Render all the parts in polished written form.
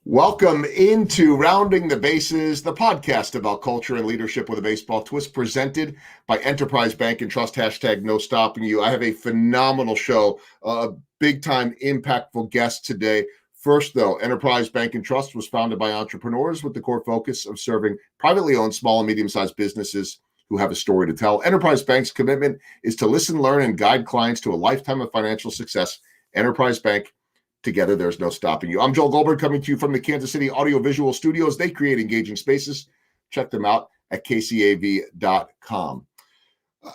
Welcome into Rounding the Bases, the podcast about culture and leadership with a baseball twist, presented by Enterprise Bank and Trust, hashtag no stopping you. I have a phenomenal show, a big-time impactful guest today. First, though, Enterprise Bank and Trust was founded by entrepreneurs with the core focus of serving privately owned small and medium-sized businesses who have a story to tell. Enterprise Bank's commitment is to listen, learn, and guide clients to a lifetime of financial success. Enterprise Bank, together, there's no stopping you. I'm Joel Goldberg, coming to you from the Kansas City Audiovisual Studios. They create engaging spaces. Check them out at kcav.com.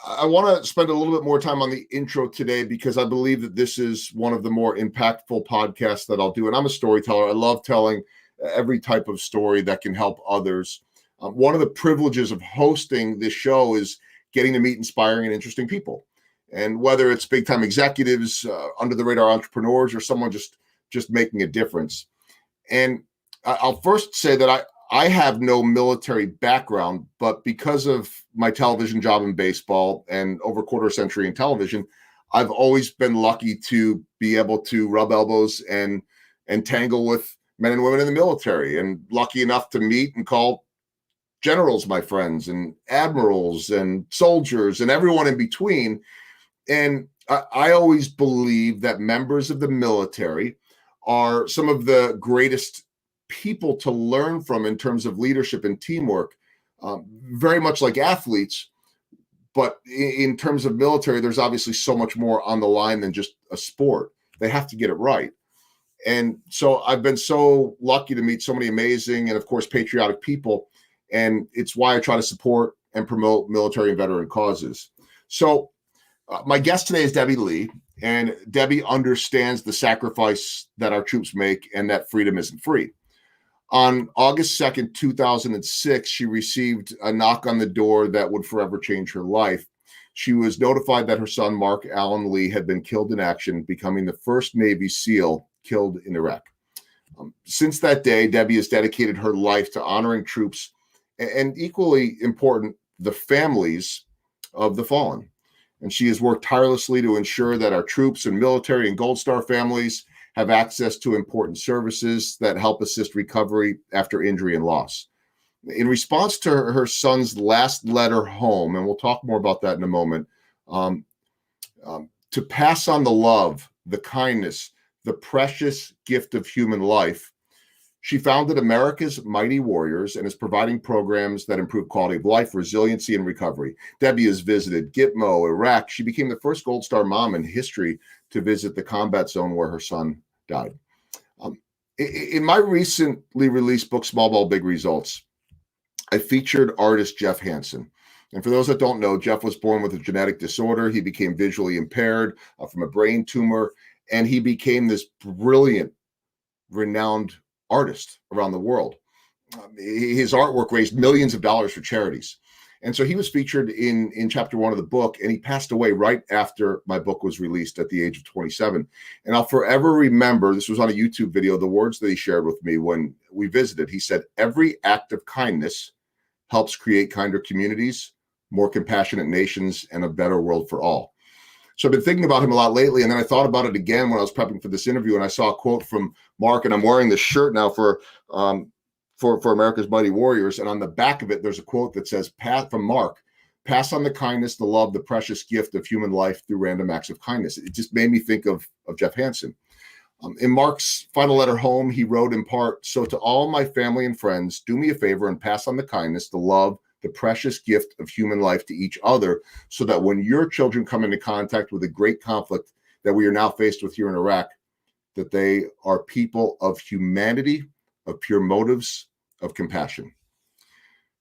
I want to spend a little bit more time on the intro today because I believe that this is one of the more impactful podcasts that I'll do. And I'm a storyteller. I love telling every type of story that can help others. One of the privileges of hosting this show is getting to meet inspiring and interesting people. And whether it's big-time executives, under-the-radar entrepreneurs, or someone just making a difference. And I'll first say that I have no military background, but because of my television job in baseball and over a quarter century in television, I've always been lucky to be able to rub elbows and tangle with men and women in the military, and lucky enough to meet and call generals my friends, and admirals and soldiers and everyone in between. And I always believe that members of the military are some of the greatest people to learn from in terms of leadership and teamwork, very much like athletes. But in terms of military, there's obviously so much more on the line than just a sport. They have to get it right. And so I've been so lucky to meet so many amazing and, of course, patriotic people. And it's why I try to support and promote military and veteran causes. So my guest today is Debbie Lee, and Debbie understands the sacrifice that our troops make and that freedom isn't free. On August 2nd, 2006, she received a knock on the door that would forever change her life. She was notified that her son, Mark Allen Lee, had been killed in action, becoming the first Navy SEAL killed in Iraq. Since that day, Debbie has dedicated her life to honoring troops and, equally important, the families of the fallen. And she has worked tirelessly to ensure that our troops and military and Gold Star families have access to important services that help assist recovery after injury and loss. In response to her son's last letter home, and we'll talk more about that in a moment, to pass on the love, the kindness, the precious gift of human life, she founded America's Mighty Warriors and is providing programs that improve quality of life, resiliency, and recovery. Debbie has visited Gitmo, Iraq. She became the first Gold Star mom in history to visit the combat zone where her son died. In my recently released book, Small Ball, Big Results, I featured artist Jeff Hansen. And for those that don't know, Jeff was born with a genetic disorder. He became visually impaired from a brain tumor, and he became this brilliant, renowned artist around the world. His artwork raised millions of dollars for charities. And so he was featured in chapter 1 of the book, and he passed away right after my book was released at the age of 27. And I'll forever remember, this was on a YouTube video, the words that he shared with me when we visited. He said, "Every act of kindness helps create kinder communities, more compassionate nations, and a better world for all." So I've been thinking about him a lot lately, and then I thought about it again when I was prepping for this interview, and I saw a quote from Mark, and I'm wearing this shirt now for America's Mighty Warriors, and on the back of it, there's a quote that says, from Mark, "Pass on the kindness, the love, the precious gift of human life through random acts of kindness." It just made me think of Jeff Hansen. In Mark's final letter home, he wrote in part, "So to all my family and friends, do me a favor and pass on the kindness, the love, the precious gift of human life to each other, so that when your children come into contact with the great conflict that we are now faced with here in Iraq, that they are people of humanity, of pure motives, of compassion."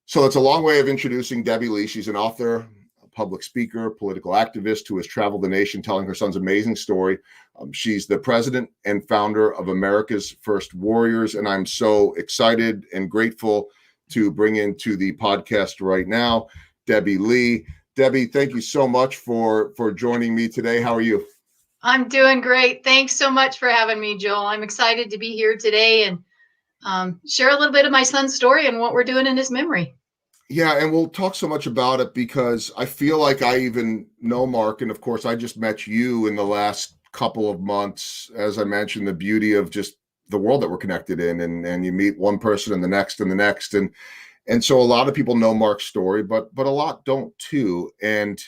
So that's a long way of introducing Debbie Lee. She's an author, a public speaker, political activist who has traveled the nation telling her son's amazing story. She's the president and founder of America's First Warriors, and I'm so excited and grateful to bring into the podcast right now Debbie Lee. Debbie, thank you so much for joining me today. How are you? I'm doing great. Thanks so much for having me, Joel. I'm excited to be here today and share a little bit of my son's story and what we're doing in his memory. Yeah, and we'll talk so much about it because I feel like I even know Mark, and of course I just met you in the last couple of months. As I mentioned, the beauty of just the world that we're connected in, and you meet one person and the next and the next, and so a lot of people know Mark's story, but a lot don't too. And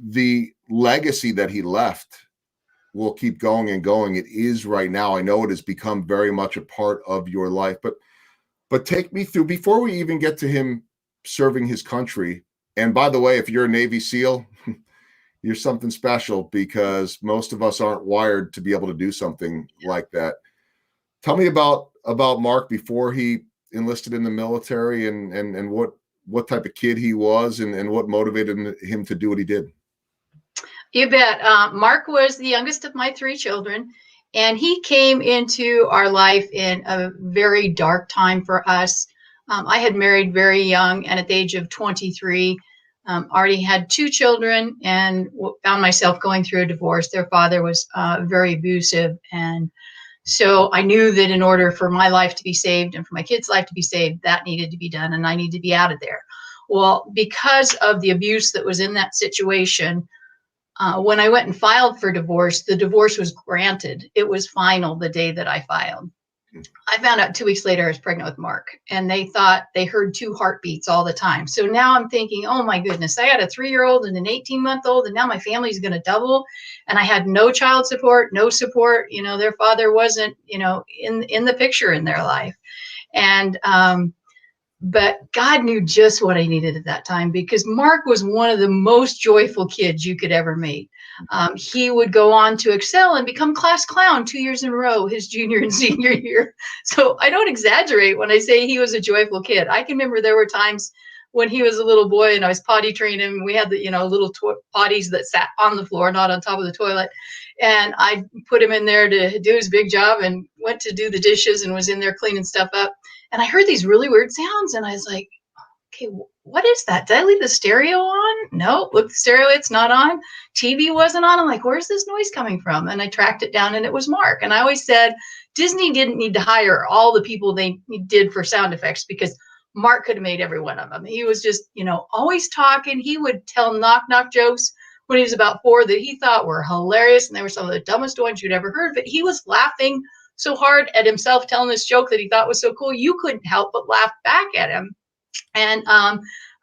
the legacy that he left will keep going and going. It is right now. I know it has become very much a part of your life, but take me through before we even get to him serving his country. And by the way, if you're a Navy SEAL, you're something special, because most of us aren't wired to be able to do something like that. Tell me about Mark before he enlisted in the military, and what type of kid he was, and what motivated him to do what he did. You bet. Mark was the youngest of my three children, and he came into our life in a very dark time for us. I had married very young, and at the age of 23, already had two children, and found myself going through a divorce. Their father was very abusive, and so I knew that in order for my life to be saved and for my kids' life to be saved, that needed to be done, and I needed to be out of there. Well, because of the abuse that was in that situation, when I went and filed for divorce, the divorce was granted. It was final the day that I filed. I found out 2 weeks later I was pregnant with Mark, and they thought they heard two heartbeats all the time. So now I'm thinking, oh my goodness, I got a 3-year-old and an 18-month-old, and now my family's going to double. And I had no child support, no support. Their father wasn't, in the picture in their life. And but God knew just what I needed at that time, because Mark was one of the most joyful kids you could ever meet. He would go on to excel and become class clown 2 years in a row, his junior and senior year. So I don't exaggerate when I say he was a joyful kid. I can remember there were times when he was a little boy and I was potty training him. We had the, little potties that sat on the floor, not on top of the toilet. And I put him in there to do his big job, and went to do the dishes and was in there cleaning stuff up. And I heard these really weird sounds, and I was like, okay, what is that? Did I leave the stereo on? No, look, the stereo, it's not on. TV wasn't on. I'm like, where's this noise coming from? And I tracked it down, and it was Mark. And I always said, Disney didn't need to hire all the people they did for sound effects, because Mark could have made every one of them. He was just, always talking. He would tell knock-knock jokes when he was about 4 that he thought were hilarious, and they were some of the dumbest ones you'd ever heard, but he was laughing so hard at himself telling this joke that he thought was so cool, you couldn't help but laugh back at him. And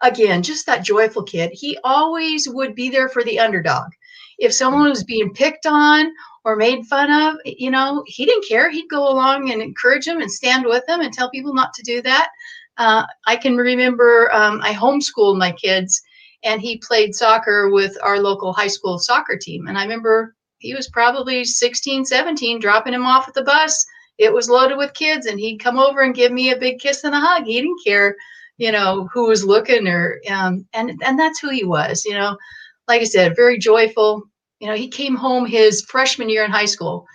again, just that joyful kid. He always would be there for the underdog. If someone was being picked on or made fun of, he didn't care. He'd go along and encourage them and stand with them and tell people not to do that. I can remember I homeschooled my kids, and he played soccer with our local high school soccer team. And I remember he was probably 16, 17, dropping him off at the bus. It was loaded with kids, and he'd come over and give me a big kiss and a hug. He didn't care, who was looking, or and that's who he was. Like I said, very joyful. He came home his freshman year in high school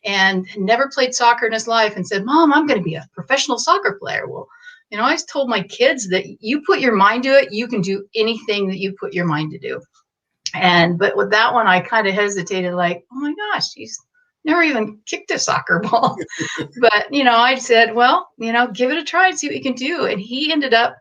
and never played soccer in his life, and said, "Mom, I'm going to be a professional soccer player." Well, I told my kids that you put your mind to it, you can do anything that you put your mind to do. But with that one, I kind of hesitated, like, oh my gosh, he's never even kicked a soccer ball. But, I said, well, give it a try and see what you can do. And he ended up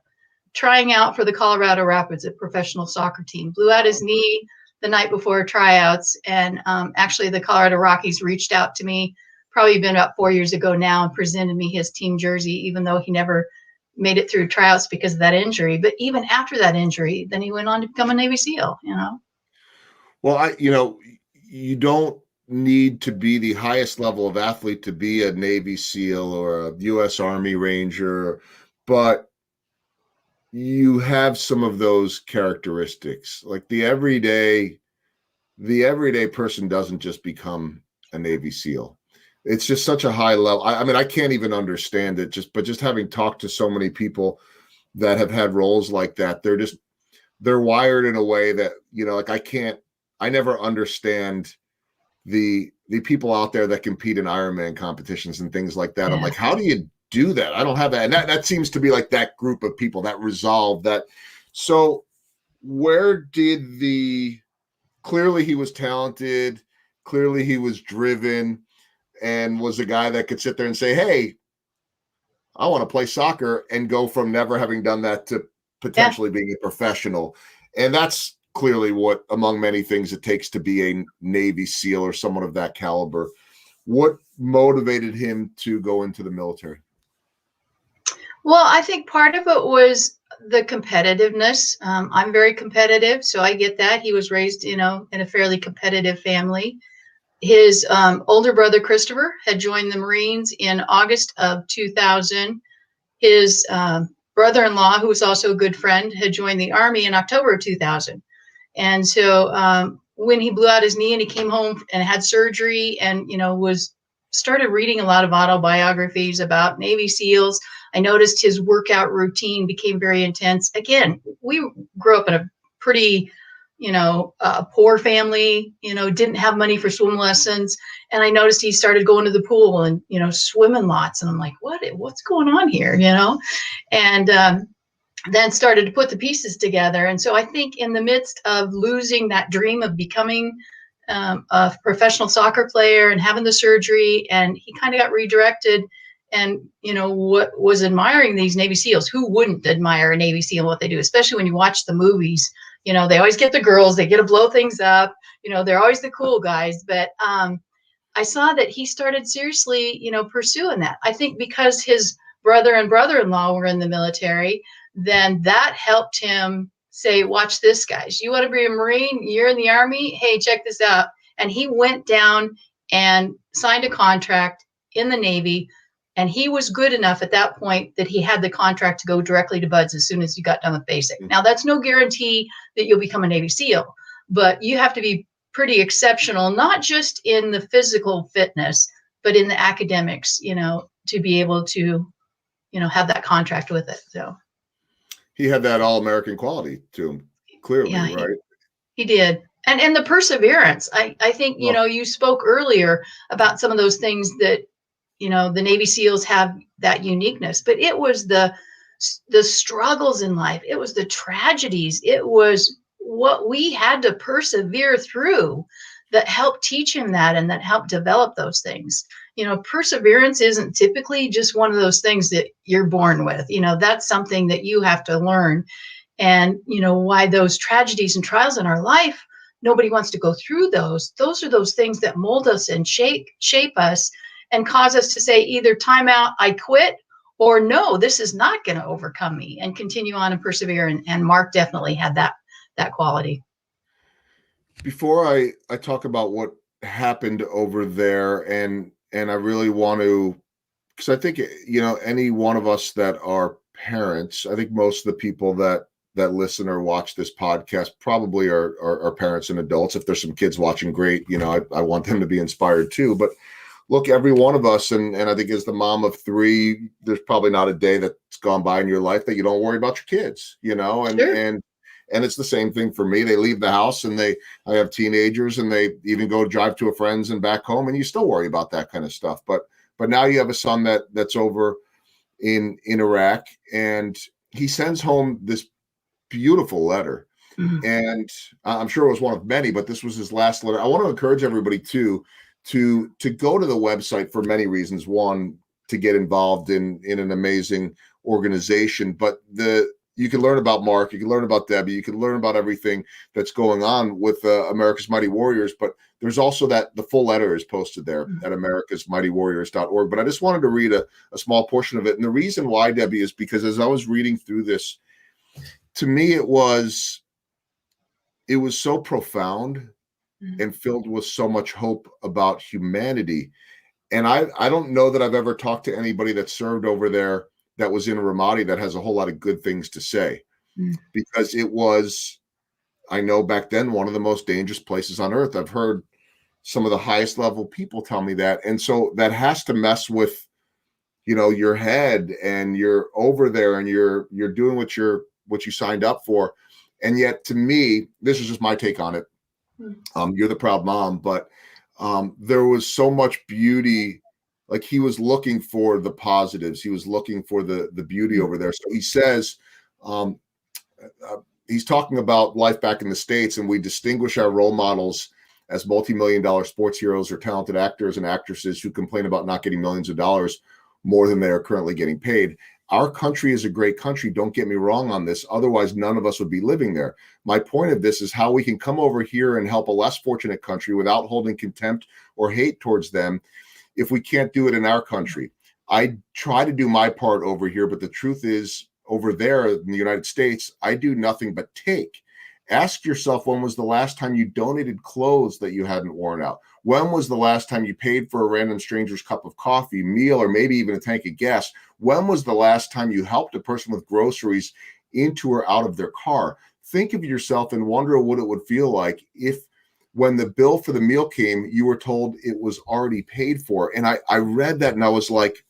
trying out for the Colorado Rapids, a professional soccer team, blew out his knee the night before tryouts. And actually the Colorado Rockies reached out to me, probably been about 4 years ago now, and presented me his team jersey, even though he never made it through tryouts because of that injury. But even after that injury, then he went on to become a Navy SEAL, Well, you don't need to be the highest level of athlete to be a Navy SEAL or a U.S. Army Ranger, but you have some of those characteristics. Like the everyday person doesn't just become a Navy SEAL. It's just such a high level. I mean, I can't even understand it, but just having talked to so many people that have had roles like that, they're wired in a way that, like I never understand the people out there that compete in Ironman competitions and things like that. Yeah. I'm like, how do you do that? I don't have that. And that seems to be like that group of people, that resolve that. So where did clearly he was talented, clearly he was driven, and was a guy that could sit there and say, hey, I want to play soccer, and go from never having done that to potentially being a professional. And that's clearly what, among many things, it takes to be a Navy SEAL or someone of that caliber. What motivated him to go into the military? Well, I think part of it was the competitiveness. I'm very competitive, so I get that. He was raised, in a fairly competitive family. His older brother, Christopher, had joined the Marines in August of 2000. His brother-in-law, who was also a good friend, had joined the Army in October of 2000. And so when he blew out his knee and he came home and had surgery and, started reading a lot of autobiographies about Navy SEALs, I noticed his workout routine became very intense. Again, we grew up in a pretty, poor family, didn't have money for swim lessons. And I noticed he started going to the pool and, swimming lots. And I'm like, what's going on here? And then started to put the pieces together. And so I think in the midst of losing that dream of becoming a professional soccer player and having the surgery, and he kind of got redirected. And, what was admiring these Navy SEALs, who wouldn't admire a Navy SEAL and what they do, especially when you watch the movies, they always get the girls, they get to blow things up, they're always the cool guys. But I saw that he started seriously, pursuing that. I think because his brother and brother-in-law were in the military, then that helped him say, watch this, guys. You want to be a Marine? You're in the Army? Hey, check this out. And he went down and signed a contract in the Navy. And he was good enough at that point that he had the contract to go directly to BUDS as soon as he got done with basic. Now, that's no guarantee that you'll become a Navy SEAL, but you have to be pretty exceptional, not just in the physical fitness, but in the academics, to be able to, have that contract with it. So he had that all-American quality to him, clearly, yeah, right? He did. And the perseverance. I think, you spoke earlier about some of those things that, the Navy SEALs have that uniqueness, but it was the struggles in life. It was the tragedies. It was what we had to persevere through that helped teach him that and that helped develop those things. Perseverance isn't typically just one of those things that you're born with. That's something that you have to learn. And, why those tragedies and trials in our life, nobody wants to go through those. Those are those things that mold us and shape us and cause us to say either time out, I quit, or no, this is not going to overcome me, and continue on and persevere. And Mark definitely had that quality. Before I talk about what happened over there, and I really want to, because I think, any one of us that are parents, I think most of the people that listen or watch this podcast probably are parents and adults. If there's some kids watching, great. I want them to be inspired too. But look, every one of us, and I think as the mom of three, there's probably not a day that's gone by in your life that you don't worry about your kids, and Sure. and it's the same thing for me. They leave the house and I have teenagers, and they even go drive to a friend's and back home, and you still worry about that kind of stuff. But now you have a son that's over in Iraq, and he sends home this beautiful letter. Mhm. And I'm sure it was one of many, but this was his last letter. I want to encourage everybody to go to the website for many reasons. One, to get involved in an amazing organization, but you can learn about Mark, you can learn about Debbie, you can learn about everything that's going on with America's Mighty Warriors. But there's also the full letter is posted there at americasmightywarriors.org. But I just wanted to read a small portion of it. And the reason why, Debbie, is because as I was reading through this, to me, it was so profound and filled with so much hope about humanity. And I don't know that I've ever talked to anybody that served over there that was in Ramadi that has a whole lot of good things to say, because it was, I know back then, one of the most dangerous places on earth. I've heard some of the highest level people tell me that. And so that has to mess with, your head, and you're over there and you're doing what you signed up for. And yet, to me, this is just my take on it. You're the proud mom, but there was so much beauty. Like, he was looking for the positives. He was looking for the beauty over there. So he says, he's talking about life back in the States, and we distinguish our role models as multi-million-dollar sports heroes or talented actors and actresses who complain about not getting millions of dollars more than they are currently getting paid. Our country is a great country. Don't get me wrong on this. Otherwise, none of us would be living there. My point of this is how we can come over here and help a less fortunate country without holding contempt or hate towards them. if we can't do it in our country. I try to do my part over here, but the truth is, over there in the United States, I do nothing but take. Ask yourself, when was the last time you donated clothes that you hadn't worn out? When was the last time you paid for a random stranger's cup of coffee, meal, or maybe even a tank of gas? When was the last time you helped a person with groceries into or out of their car? Think of yourself and wonder what it would feel like if, when the bill for the meal came, you were told it was already paid for. And I read that and I was like,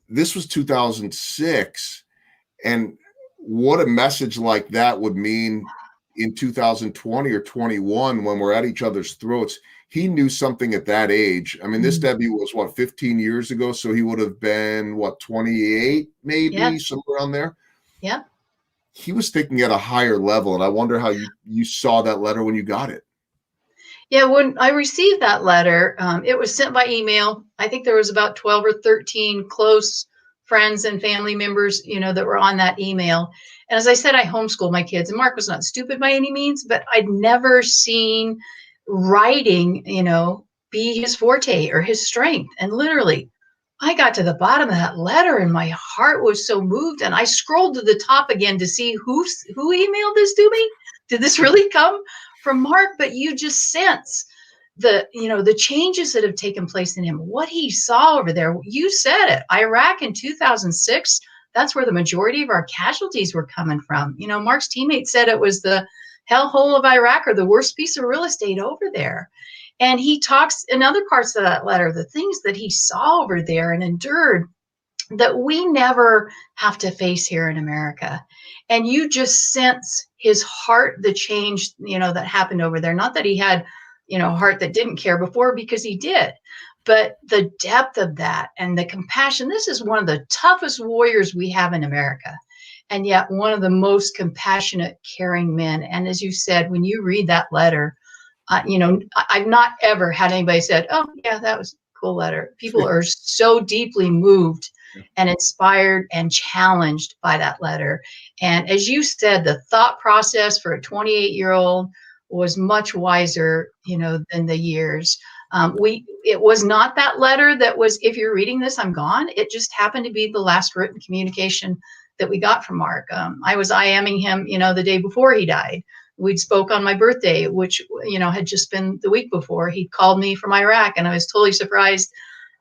this was 2006. And what a message like that would mean in 2020 or 21 when we're at each other's throats. He knew something at that age. I mean, this debut was what, 15 years ago? So he would have been what, 28, maybe, somewhere around there. Yeah. He was thinking at a higher level. And I wonder how you saw that letter when you got it. Yeah, when I received that letter, it was sent by email. I think there was about 12 or 13 close friends and family members, that were on that email. And as I said, I homeschooled my kids, and Mark was not stupid by any means, but I'd never seen writing, be his forte or his strength. And literally, I got to the bottom of that letter and my heart was so moved. And I scrolled to the top again to see who emailed this to me. Did this really come from Mark? But you just sense the changes that have taken place in him, what he saw over there. You said it, Iraq in 2006, that's where the majority of our casualties were coming from. Mark's teammate said it was the hellhole of Iraq, or the worst piece of real estate over there. And he talks in other parts of that letter, the things that he saw over there and endured that we never have to face here in America. And you just sense his heart, the change, that happened over there. Not that he had, a heart that didn't care before, because he did, but the depth of that and the compassion. This is one of the toughest warriors we have in America, and yet one of the most compassionate, caring men. And as you said, when you read that letter, I've not ever had anybody said, "Oh yeah, that was a cool letter." People are so deeply moved and inspired and challenged by that letter. And as you said, the thought process for a 28-year-old was much wiser, than the years. It was not that letter that was, "If you're reading this, I'm gone." It just happened to be the last written communication that we got from Mark. I was IMing him, the day before he died. We'd spoke on my birthday, which, had just been the week before. He called me from Iraq, and I was totally surprised,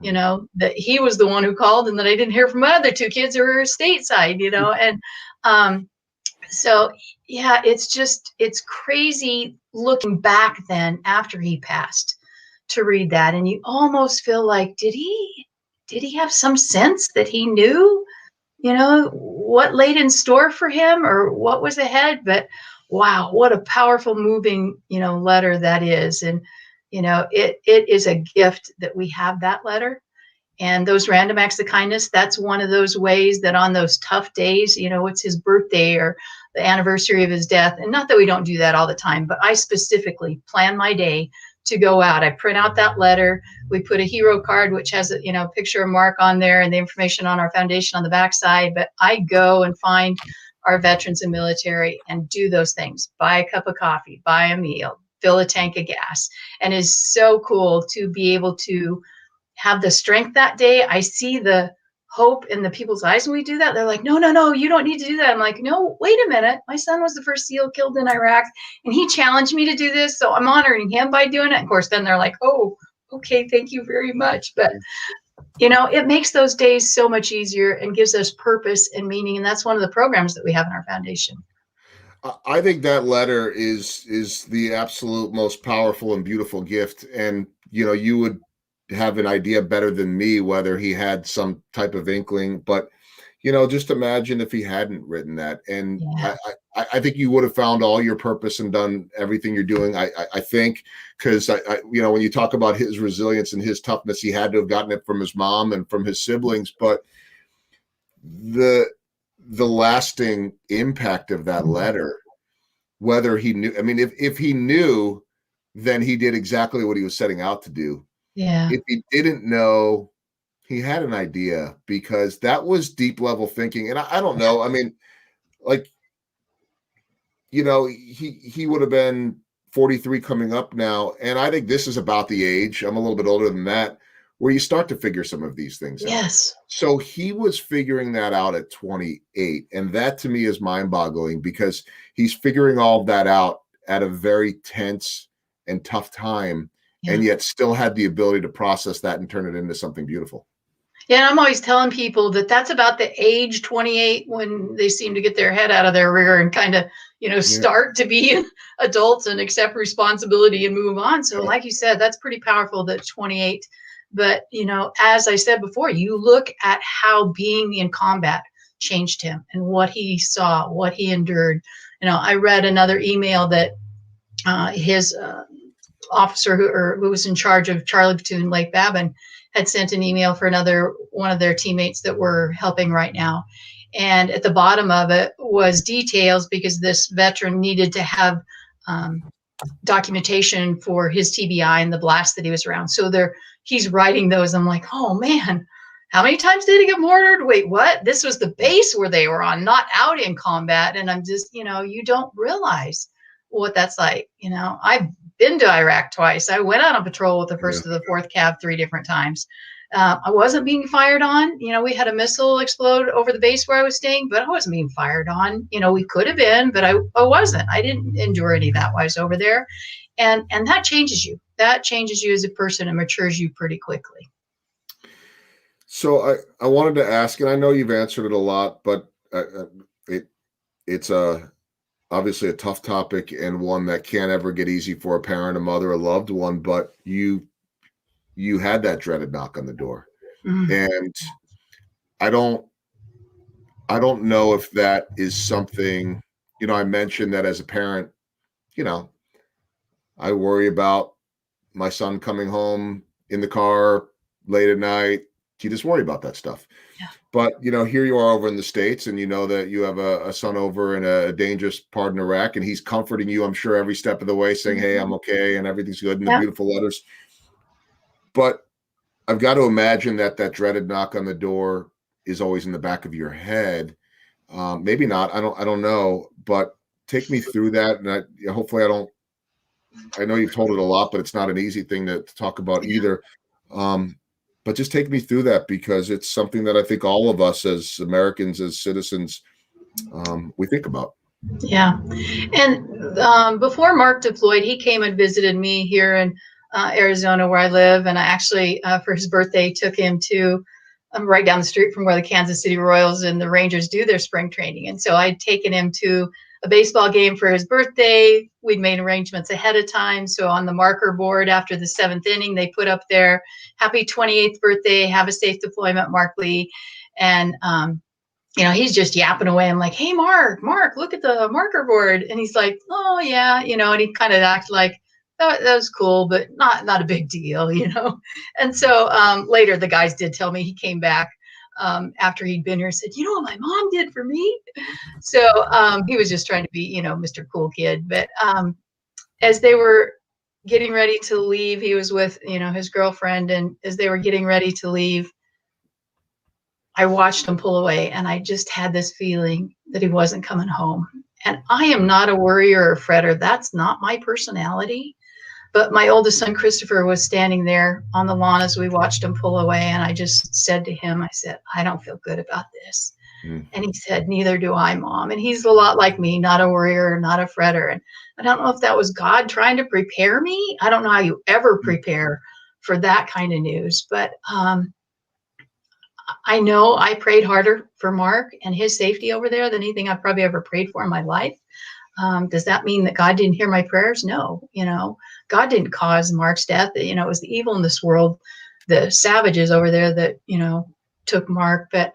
that he was the one who called, and that I didn't hear from my other two kids who were stateside, and so yeah, it's crazy looking back then after he passed to read that, and you almost feel like, did he have some sense that he knew, what laid in store for him or what was ahead? But wow, what a powerful, moving, letter that is. And, it is a gift that we have that letter. And those random acts of kindness, that's one of those ways that on those tough days, it's his birthday or the anniversary of his death. And not that we don't do that all the time, but I specifically plan my day to go out. I print out that letter. We put a hero card, which has a picture of Mark on there and the information on our foundation on the backside. But I go and find our veterans and military and do those things. Buy a cup of coffee, buy a meal, fill a tank of gas. And it's so cool to be able to have the strength that day. I see the hope in the people's eyes when we do that. They're like, no, you don't need to do that. I'm like, no, wait a minute. My son was the first SEAL killed in Iraq, and he challenged me to do this. So I'm honoring him by doing it. Of course, then they're like, oh, okay, thank you very much. But, it makes those days so much easier and gives us purpose and meaning. And that's one of the programs that we have in our foundation. I think that letter is the absolute most powerful and beautiful gift. And, you would have an idea better than me whether he had some type of inkling, but just imagine if he hadn't written that. And Yeah. I think you would have found all your purpose and done everything you're doing. I think, because when you talk about his resilience and his toughness, he had to have gotten it from his mom and from his siblings, but the lasting impact of that letter, whether he knew, I mean, if he knew, then he did exactly what he was setting out to do. Yeah. If he didn't know, he had an idea, because that was deep level thinking. And I don't know. I mean, like, he would have been 43 coming up now. And I think this is about the age, I'm a little bit older than that, where you start to figure some of these things out. Yes. So he was figuring that out at 28. And that to me is mind boggling, because he's figuring all of that out at a very tense and tough time, Yeah. and yet still had the ability to process that and turn it into something beautiful. Yeah, and I'm always telling people that that's about the age 28 when they seem to get their head out of their rear and kind of, start to be adults and accept responsibility and move on. So like you said, that's pretty powerful, that 28. But, as I said before, you look at how being in combat changed him and what he saw, what he endured. I read another email that his officer who was in charge of Charlie Platoon, Lake Babin, had sent an email for one of their teammates that we're helping right now. And at the bottom of it was details, because this veteran needed to have documentation for his TBI and the blast that he was around. So he's writing those. I'm like, oh man, how many times did he get mortared? Wait, what? This was the base where they were on, not out in combat. And I'm just, you don't realize what that's like. I've been to Iraq twice. I went out on patrol with the 1st to the 4th Cav 3 different times. I wasn't being fired on. We had a missile explode over the base where I was staying, but I wasn't being fired on. We could have been, but I wasn't. I didn't endure any of that while I was over there. And that changes you. That changes you as a person and matures you pretty quickly. So I wanted to ask, and I know you've answered it a lot, but it's obviously a tough topic, and one that can't ever get easy for a parent, a mother, a loved one. But you had that dreaded knock on the door, and I don't know if that is something. I mentioned that as a parent, I worry about my son coming home in the car late at night. You just worry about that stuff. Yeah. But, here you are over in the States, and that you have a son over in a dangerous part in Iraq, and he's comforting you, I'm sure, every step of the way, saying, hey, I'm okay, and everything's good, and the beautiful letters. But I've got to imagine that dreaded knock on the door is always in the back of your head. Maybe not. I don't know. But take me through that. And hopefully I know you've told it a lot, but it's not an easy thing to talk about either. But just take me through that, because it's something that I think all of us as Americans, as citizens, we think about. Yeah. And before Mark deployed, he came and visited me here in Arizona, where I live. And I actually, for his birthday, took him to right down the street from where the Kansas City Royals and the Rangers do their spring training. And so I'd taken him to a baseball game for his birthday. We'd made arrangements ahead of time. So on the marker board after the 7th inning, they put up there, happy 28th birthday, have a safe deployment, Mark Lee. And, he's just yapping away. I'm like, hey, Mark, look at the marker board. And he's like, oh yeah. And he kind of acted like, that was cool, but not a big deal, And so later the guys did tell me, he came back after he'd been here, said, what my mom did for me? So he was just trying to be, Mr. Cool Kid. But as they were getting ready to leave, he was with, his girlfriend. And as they were getting ready to leave, I watched him pull away, and I just had this feeling that he wasn't coming home. And I am not a worrier or a fretter. That's not my personality. But my oldest son, Christopher, was standing there on the lawn as we watched him pull away. And I just said to him, I said, I don't feel good about this. And he said, neither do I, Mom. And he's a lot like me, not a worrier, not a fretter. And I don't know if that was God trying to prepare me. I don't know how you ever prepare for that kind of news. But I know I prayed harder for Mark and his safety over there than anything I've probably ever prayed for in my life. Does that mean that God didn't hear my prayers? No, God didn't cause Mark's death. It was the evil in this world, the savages over there that, took Mark, but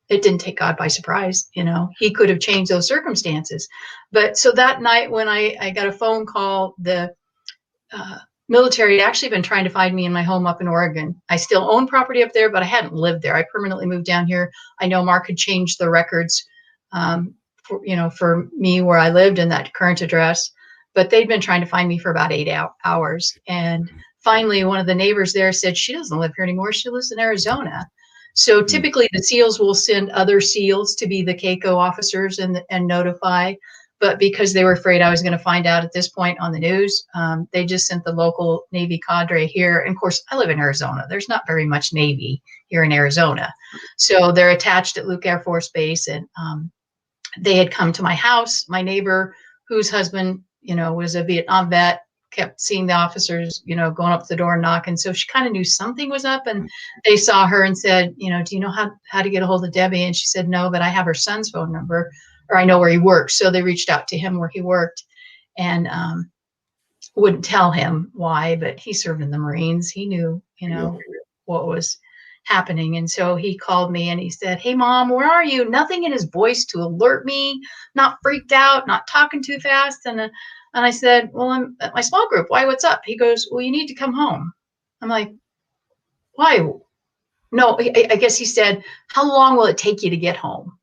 it didn't take God by surprise. He could have changed those circumstances. But so that night when I got a phone call, the military had actually been trying to find me in my home up in Oregon. I still own property up there, but I hadn't lived there. I permanently moved down here. I know Mark had changed the records for me where I lived in that current address, but they'd been trying to find me for about 8 hours. And finally, one of the neighbors there said, she doesn't live here anymore. She lives in Arizona. So typically the SEALs will send other SEALs to be the CACO officers and notify. But because they were afraid I was going to find out at this point on the news, they just sent the local Navy cadre here. And of course, I live in Arizona. There's not very much Navy here in Arizona. So they're attached at Luke Air Force Base. And they had come to my house. My neighbor, whose husband, was a Vietnam vet, kept seeing the officers, going up to the door and knocking. So she kind of knew something was up, and they saw her and said, do you know how to get a hold of Debbie? And she said, no, but I have her son's phone number, or I know where he works. So they reached out to him where he worked, and wouldn't tell him why, but he served in the Marines. He knew, what was happening. And so he called me and he said, hey, Mom, where are you? Nothing in his voice to alert me, not freaked out, not talking too fast. And I said, well, I'm at my small group. Why? What's up? He goes, well, you need to come home. I'm like, why? No, I guess he said, how long will it take you to get home?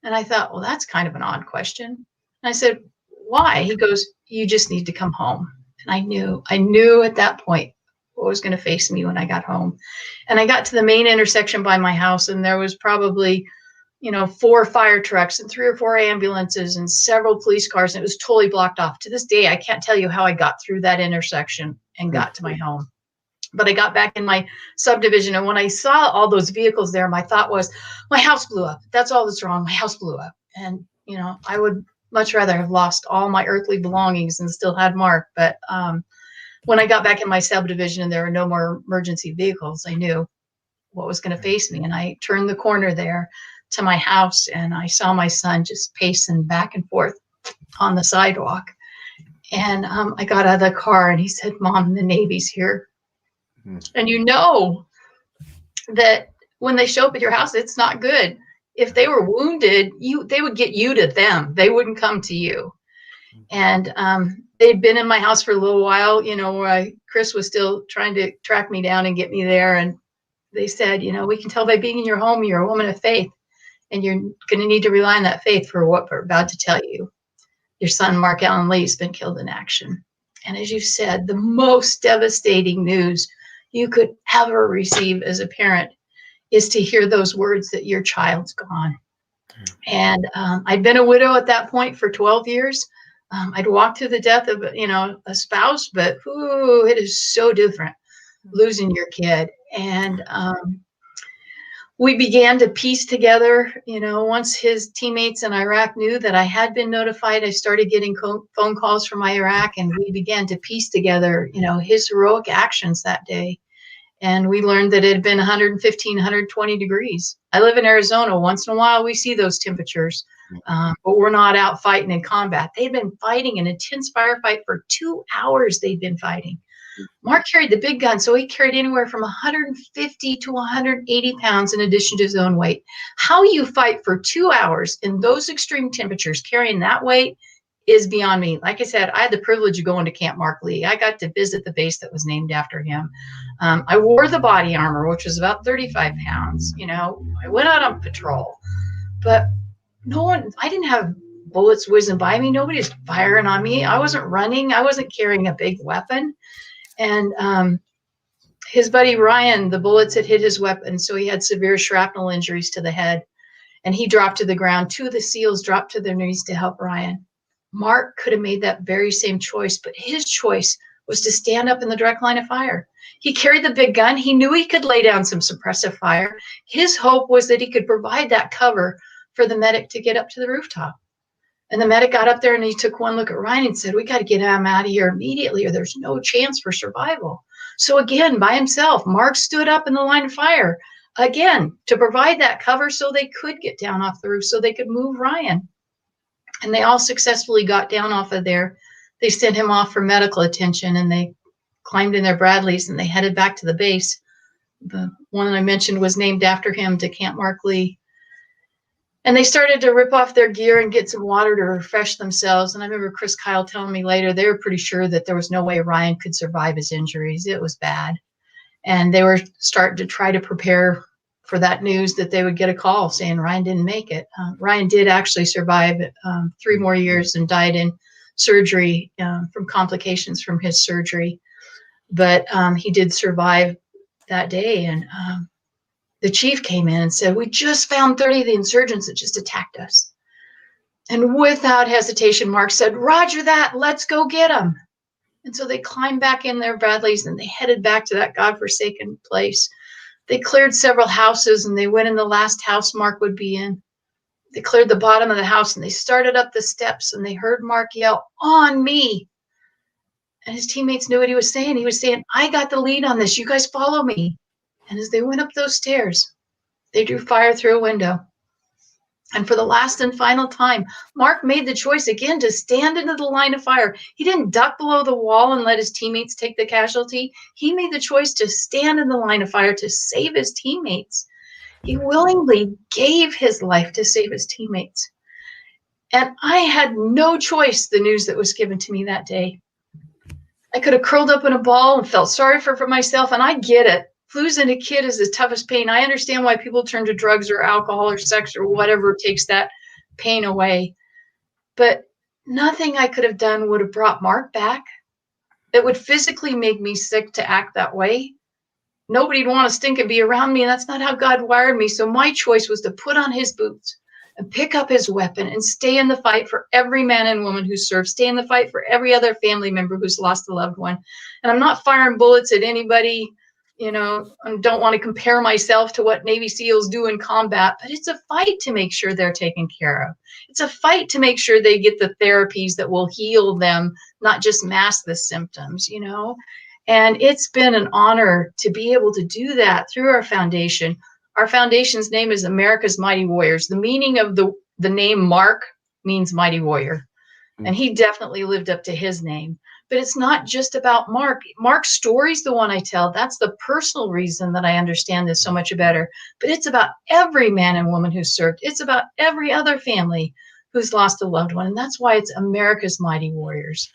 And I thought, well, that's kind of an odd question. And I said, why? He goes, you just need to come home. And I knew at that point what was going to face me when I got home. And I got to the main intersection by my house, and there was probably, 4 fire trucks and 3 or 4 ambulances and several police cars. And it was totally blocked off. To this day, I can't tell you how I got through that intersection and got to my home. But I got back in my subdivision, and when I saw all those vehicles there, my thought was, my house blew up. That's all that's wrong. My house blew up. And, I would much rather have lost all my earthly belongings and still had Mark. But when I got back in my subdivision and there were no more emergency vehicles, I knew what was going to face me. And I turned the corner there to my house, and I saw my son just pacing back and forth on the sidewalk. And I got out of the car, and he said, Mom, the Navy's here. And that when they show up at your house, it's not good. If they were wounded, they would get you to them. They wouldn't come to you. And they'd been in my house for a little while, where Chris was still trying to track me down and get me there. And they said, we can tell by being in your home, you're a woman of faith, and you're going to need to rely on that faith for what we're about to tell you. Your son, Mark Allen Lee, has been killed in action. And as you said, the most devastating news you could ever receive as a parent is to hear those words that your child's gone. And I'd been a widow at that point for 12 years. I'd walked through the death of, a spouse, but it is so different losing your kid. And we began to piece together, once his teammates in Iraq knew that I had been notified, I started getting phone calls from Iraq, and we began to piece together, his heroic actions that day. And we learned that it had been 115, 120 degrees. I live in Arizona. Once in a while, we see those temperatures, but we're not out fighting in combat. They'd been fighting an intense firefight for 2 hours. They'd been fighting. Mark carried the big gun, so he carried anywhere from 150 to 180 pounds in addition to his own weight. How you fight for 2 hours in those extreme temperatures carrying that weight is beyond me. Like I said, I had the privilege of going to Camp Mark Lee. I got to visit the base that was named after him. I wore the body armor, which was about 35 pounds. I went out on patrol, but I didn't have bullets whizzing by me. Nobody's firing on me. I wasn't running. I wasn't carrying a big weapon. And his buddy Ryan, the bullets had hit his weapon, so he had severe shrapnel injuries to the head, and he dropped to the ground. 2 of the SEALs dropped to their knees to help Ryan. Mark could have made that very same choice, but his choice was to stand up in the direct line of fire. He carried the big gun. He knew he could lay down some suppressive fire. His hope was that he could provide that cover for the medic to get up to the rooftop. And the medic got up there, and he took one look at Ryan and said, we got to get him out of here immediately, or there's no chance for survival. So again, by himself, Mark stood up in the line of fire, again, to provide that cover so they could get down off the roof, so they could move Ryan. And they all successfully got down off of there. They sent him off for medical attention, and they climbed in their Bradleys, and they headed back to the base. The one I mentioned was named after him, to Camp Mark Lee. And they started to rip off their gear and get some water to refresh themselves. And I remember Chris Kyle telling me later, they were pretty sure that there was no way Ryan could survive his injuries. It was bad. And they were starting to try to prepare for that news that they would get a call saying Ryan didn't make it. Ryan did actually survive 3 more years and died in surgery from complications from his surgery. But he did survive that day. And the chief came in and said, we just found 30 of the insurgents that just attacked us. And without hesitation, Mark said, "Roger that, let's go get him." And so they climbed back in their Bradleys and they headed back to that godforsaken place. They cleared several houses and they went in the last house Mark would be in. They cleared the bottom of the house and they started up the steps and they heard Mark yell, "On me." And his teammates knew what he was saying. He was saying, "I got the lead on this. You guys follow me." And as they went up those stairs, they drew fire through a window. And for the last and final time, Mark made the choice again to stand into the line of fire. He didn't duck below the wall and let his teammates take the casualty. He made the choice to stand in the line of fire to save his teammates. He willingly gave his life to save his teammates. And I had no choice the news that was given to me that day. I could have curled up in a ball and felt sorry for myself, and I get it. Losing a kid is the toughest pain. I understand why people turn to drugs or alcohol or sex or whatever takes that pain away. But nothing I could have done would have brought Mark back. It would physically make me sick to act that way. Nobody'd want to stink and be around me, and that's not how God wired me. So my choice was to put on his boots and pick up his weapon and stay in the fight for every man and woman who served, stay in the fight for every other family member who's lost a loved one. And I'm not firing bullets at anybody. I don't want to compare myself to what Navy SEALs do in combat, but it's a fight to make sure they're taken care of. It's a fight to make sure they get the therapies that will heal them, not just mask the symptoms, And it's been an honor to be able to do that through our foundation. Our foundation's name is America's Mighty Warriors. The meaning of the name Mark means mighty warrior. And he definitely lived up to his name. But it's not just about Mark. Mark's story's the one I tell. That's the personal reason that I understand this so much better. But it's about every man and woman who served. It's about every other family who's lost a loved one. And that's why it's America's Mighty Warriors.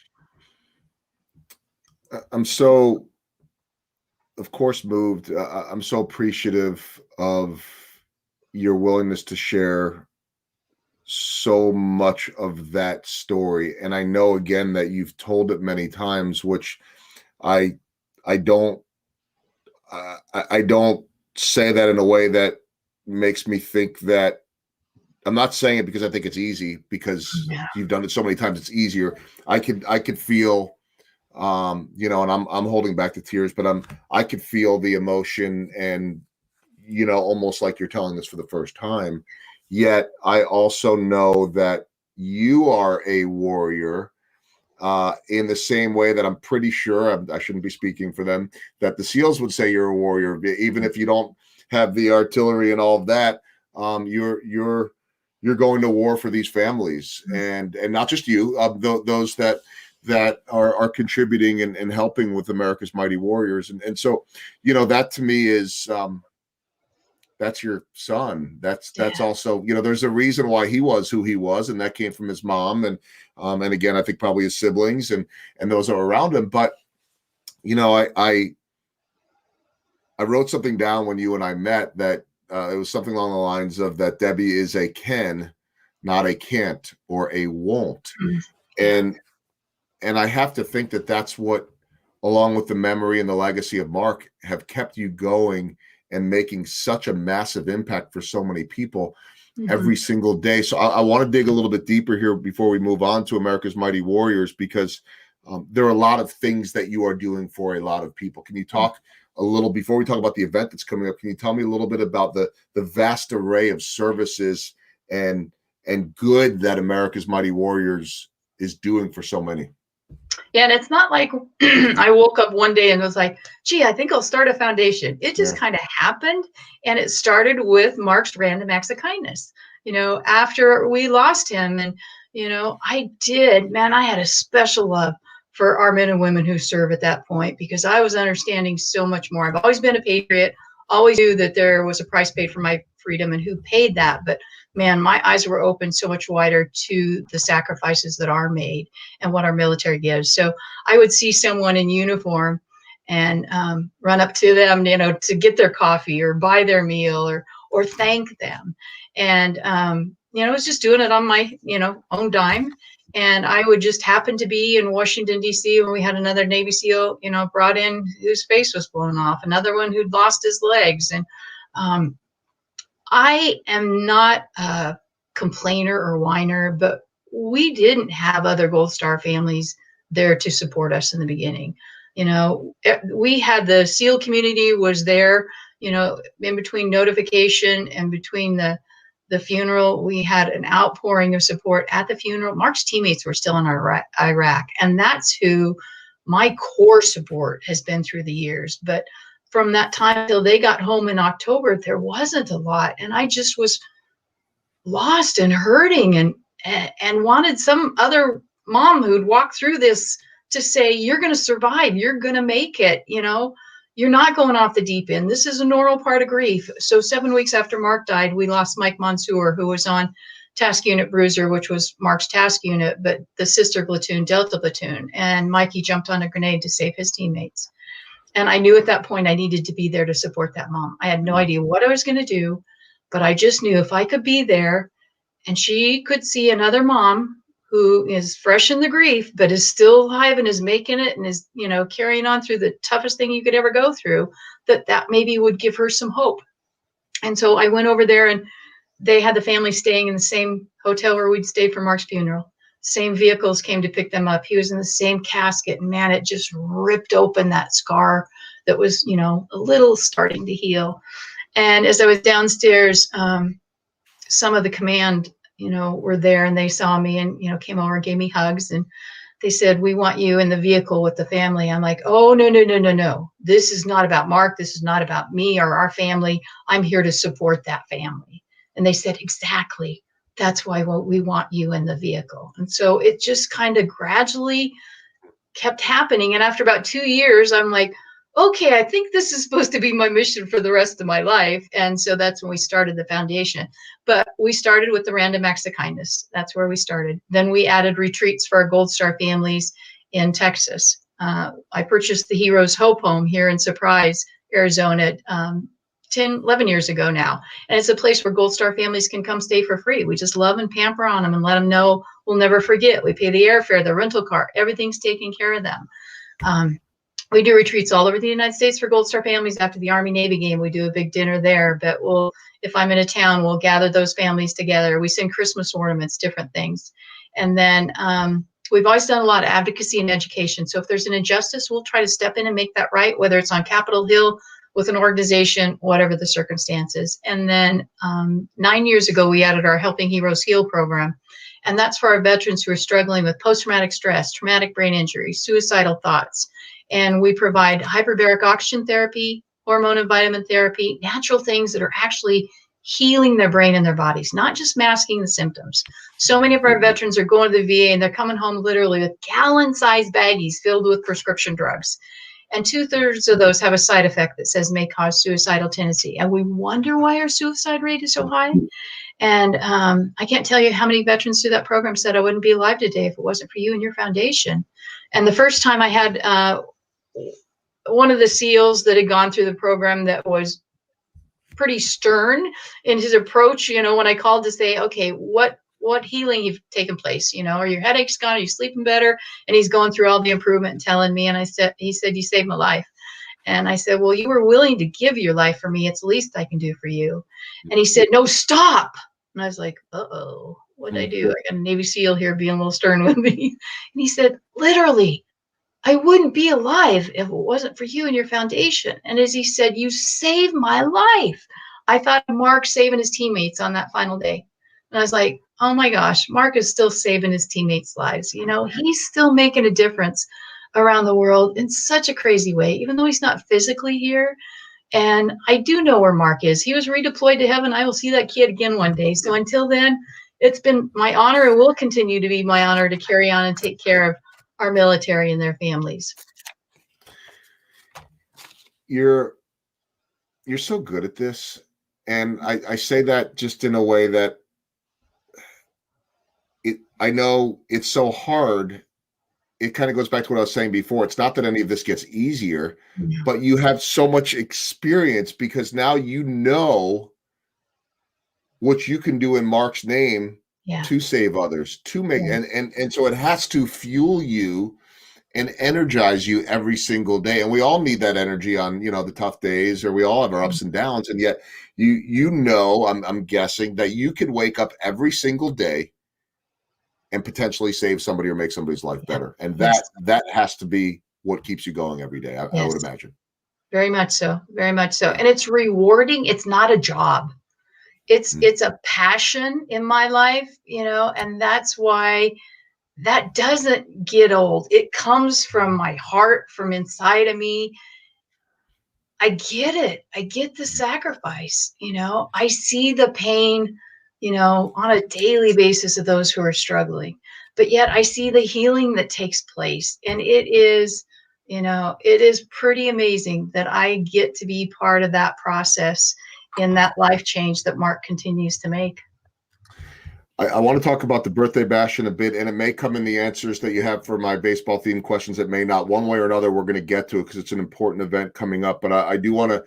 I'm so, of course, moved. I'm so appreciative of your willingness to share so much of that story. And I know, again, that you've told it many times, which I don't say that in a way that makes me think that I'm not saying it because I think it's easy, because you've done it so many times, it's easier. I could feel, and I'm holding back the tears, but I could feel the emotion and, almost like you're telling this for the first time. Yet I also know that you are a warrior, in the same way that I'm pretty sure, I shouldn't be speaking for them, that the SEALs would say you're a warrior, even if you don't have the artillery and all of that. You're going to war for these families, and not just you, those that are contributing and helping with America's Mighty Warriors, and so that to me is. That's your son. That's also, there's a reason why he was who he was, and that came from his mom, and again, I think probably his siblings and those are around him. But I wrote something down when you and I met that it was something along the lines of that Debbie is a can, not a can't or a won't, and I have to think that that's what, along with the memory and the legacy of Mark, have kept you going and making such a massive impact for so many people every single day. So I want to dig a little bit deeper here before we move on to America's Mighty Warriors, because there are a lot of things that you are doing for a lot of people. Can you talk a little, before we talk about the event that's coming up, can you tell me a little bit about the vast array of services and good that America's Mighty Warriors is doing for so many? Yeah, and it's not like I woke up one day and was like, gee, I think I'll start a foundation. It just kind of happened. And it started with Mark's random acts of kindness, after we lost him. And, I had a special love for our men and women who serve at that point, because I was understanding so much more. I've always been a patriot, always knew that there was a price paid for my freedom and who paid that. But man, my eyes were open so much wider to the sacrifices that are made and what our military gives. So I would see someone in uniform and run up to them, to get their coffee or buy their meal or thank them. And, I was just doing it on my, own dime. And I would just happen to be in Washington, D.C. when we had another Navy SEAL, brought in whose face was blown off, another one who'd lost his legs. And I am not complainer or whiner, but we didn't have other Gold Star families there to support us in the beginning. We had the SEAL community was there, in between notification and between the funeral. We had an outpouring of support at the funeral. Mark's teammates were still in Iraq, and that's who my core support has been through the years. But from that time till they got home in October, there wasn't a lot, and I just was lost and hurting, and wanted some other mom who'd walk through this to say, you're going to survive, you're going to make it, you're not going off the deep end. This is a normal part of grief. So 7 weeks after Mark died, we lost Mike Mansour, who was on Task Unit Bruiser, which was Mark's task unit, but the sister platoon, Delta platoon. And Mikey jumped on a grenade to save his teammates. And I knew at that point I needed to be there to support that mom. I had no idea what I was going to do, but I just knew if I could be there and she could see another mom who is fresh in the grief, but is still alive and is making it and is, carrying on through the toughest thing you could ever go through, that maybe would give her some hope. And so I went over there, and they had the family staying in the same hotel where we'd stayed for Mark's funeral. Same vehicles came to pick them up. He was in the same casket, and man, it just ripped open that scar that was, a little starting to heal. And as I was downstairs, some of the command, were there, and they saw me and, came over and gave me hugs, and they said, we want you in the vehicle with the family. I'm like, oh, no. This is not about Mark. This is not about me or our family. I'm here to support that family. And they said, exactly. That's why we want you in the vehicle. And so it just kind of gradually kept happening. And after about 2 years, I'm like, okay, I think this is supposed to be my mission for the rest of my life. And so that's when we started the foundation. But we started with the Random Acts of Kindness. That's where we started. Then we added retreats for our Gold Star families in Texas. I purchased the Heroes Hope Home here in Surprise, Arizona, 11 years ago now. And it's a place where Gold Star families can come stay for free. We just love and pamper on them and let them know we'll never forget. We pay the airfare, the rental car, everything's taken care of them. We do retreats all over the United States for Gold Star families. After the Army-Navy game, we do a big dinner there. But if I'm in a town, we'll gather those families together. We send Christmas ornaments, different things. And then we've always done a lot of advocacy and education. So if there's an injustice, we'll try to step in and make that right, whether it's on Capitol Hill, with an organization, whatever the circumstances. And then 9 years ago, we added our Helping Heroes Heal program. And that's for our veterans who are struggling with post-traumatic stress, traumatic brain injury, suicidal thoughts. And we provide hyperbaric oxygen therapy, hormone and vitamin therapy, natural things that are actually healing their brain and their bodies, not just masking the symptoms. So many of our veterans are going to the VA and they're coming home literally with gallon-sized baggies filled with prescription drugs. And 2/3 of those have a side effect that says may cause suicidal tendency. And we wonder why our suicide rate is so high. And I can't tell you how many veterans through that program said I wouldn't be alive today if it wasn't for you and your foundation. And the first time I had one of the SEALs that had gone through the program that was pretty stern in his approach, when I called to say, okay, what healing you've taken place, are your headaches gone? Are you sleeping better? And he's going through all the improvement and telling me, and he said, you saved my life. And I said, well, you were willing to give your life for me. It's the least I can do for you. And he said, no, stop. And I was like, uh-oh, what did I do? I got a Navy SEAL here being a little stern with me. And he said, literally, I wouldn't be alive if it wasn't for you and your foundation. And as he said, you saved my life. I thought of Mark saving his teammates on that final day. And I was like, oh my gosh, Mark is still saving his teammates' lives. He's still making a difference around the world in such a crazy way, even though he's not physically here. And I do know where Mark is. He was redeployed to heaven. I will see that kid again one day. So until then, it's been my honor and will continue to be my honor to carry on and take care of our military and their families. You're so good at this. And I say that just in a way that I know it's so hard. It kind of goes back to what I was saying before. It's not that any of this gets easier, but you have so much experience because now you know what you can do in Mark's name to save others, to make and so it has to fuel you and energize you every single day. And we all need that energy on, the tough days, or we all have our ups and downs. And yet You know, I'm guessing that you could wake up every single day and potentially save somebody or make somebody's life Yeah. better. And Yes. that has to be what keeps you going every day, I would Yes. imagine. Very much so. Very much so. Yeah. And it's rewarding. It's not a job. It's Mm. it's a passion in my life, and that's why that doesn't get old. It comes from my heart, from inside of me. I get it. I get the sacrifice. I see the pain, on a daily basis of those who are struggling. But yet I see the healing that takes place. And it is pretty amazing that I get to be part of that process in that life change that Mark continues to make. I want to talk about the birthday bash in a bit, and it may come in the answers that you have for my baseball themed questions. It may not. One way or another, we're going to get to it because it's an important event coming up. But I do want to,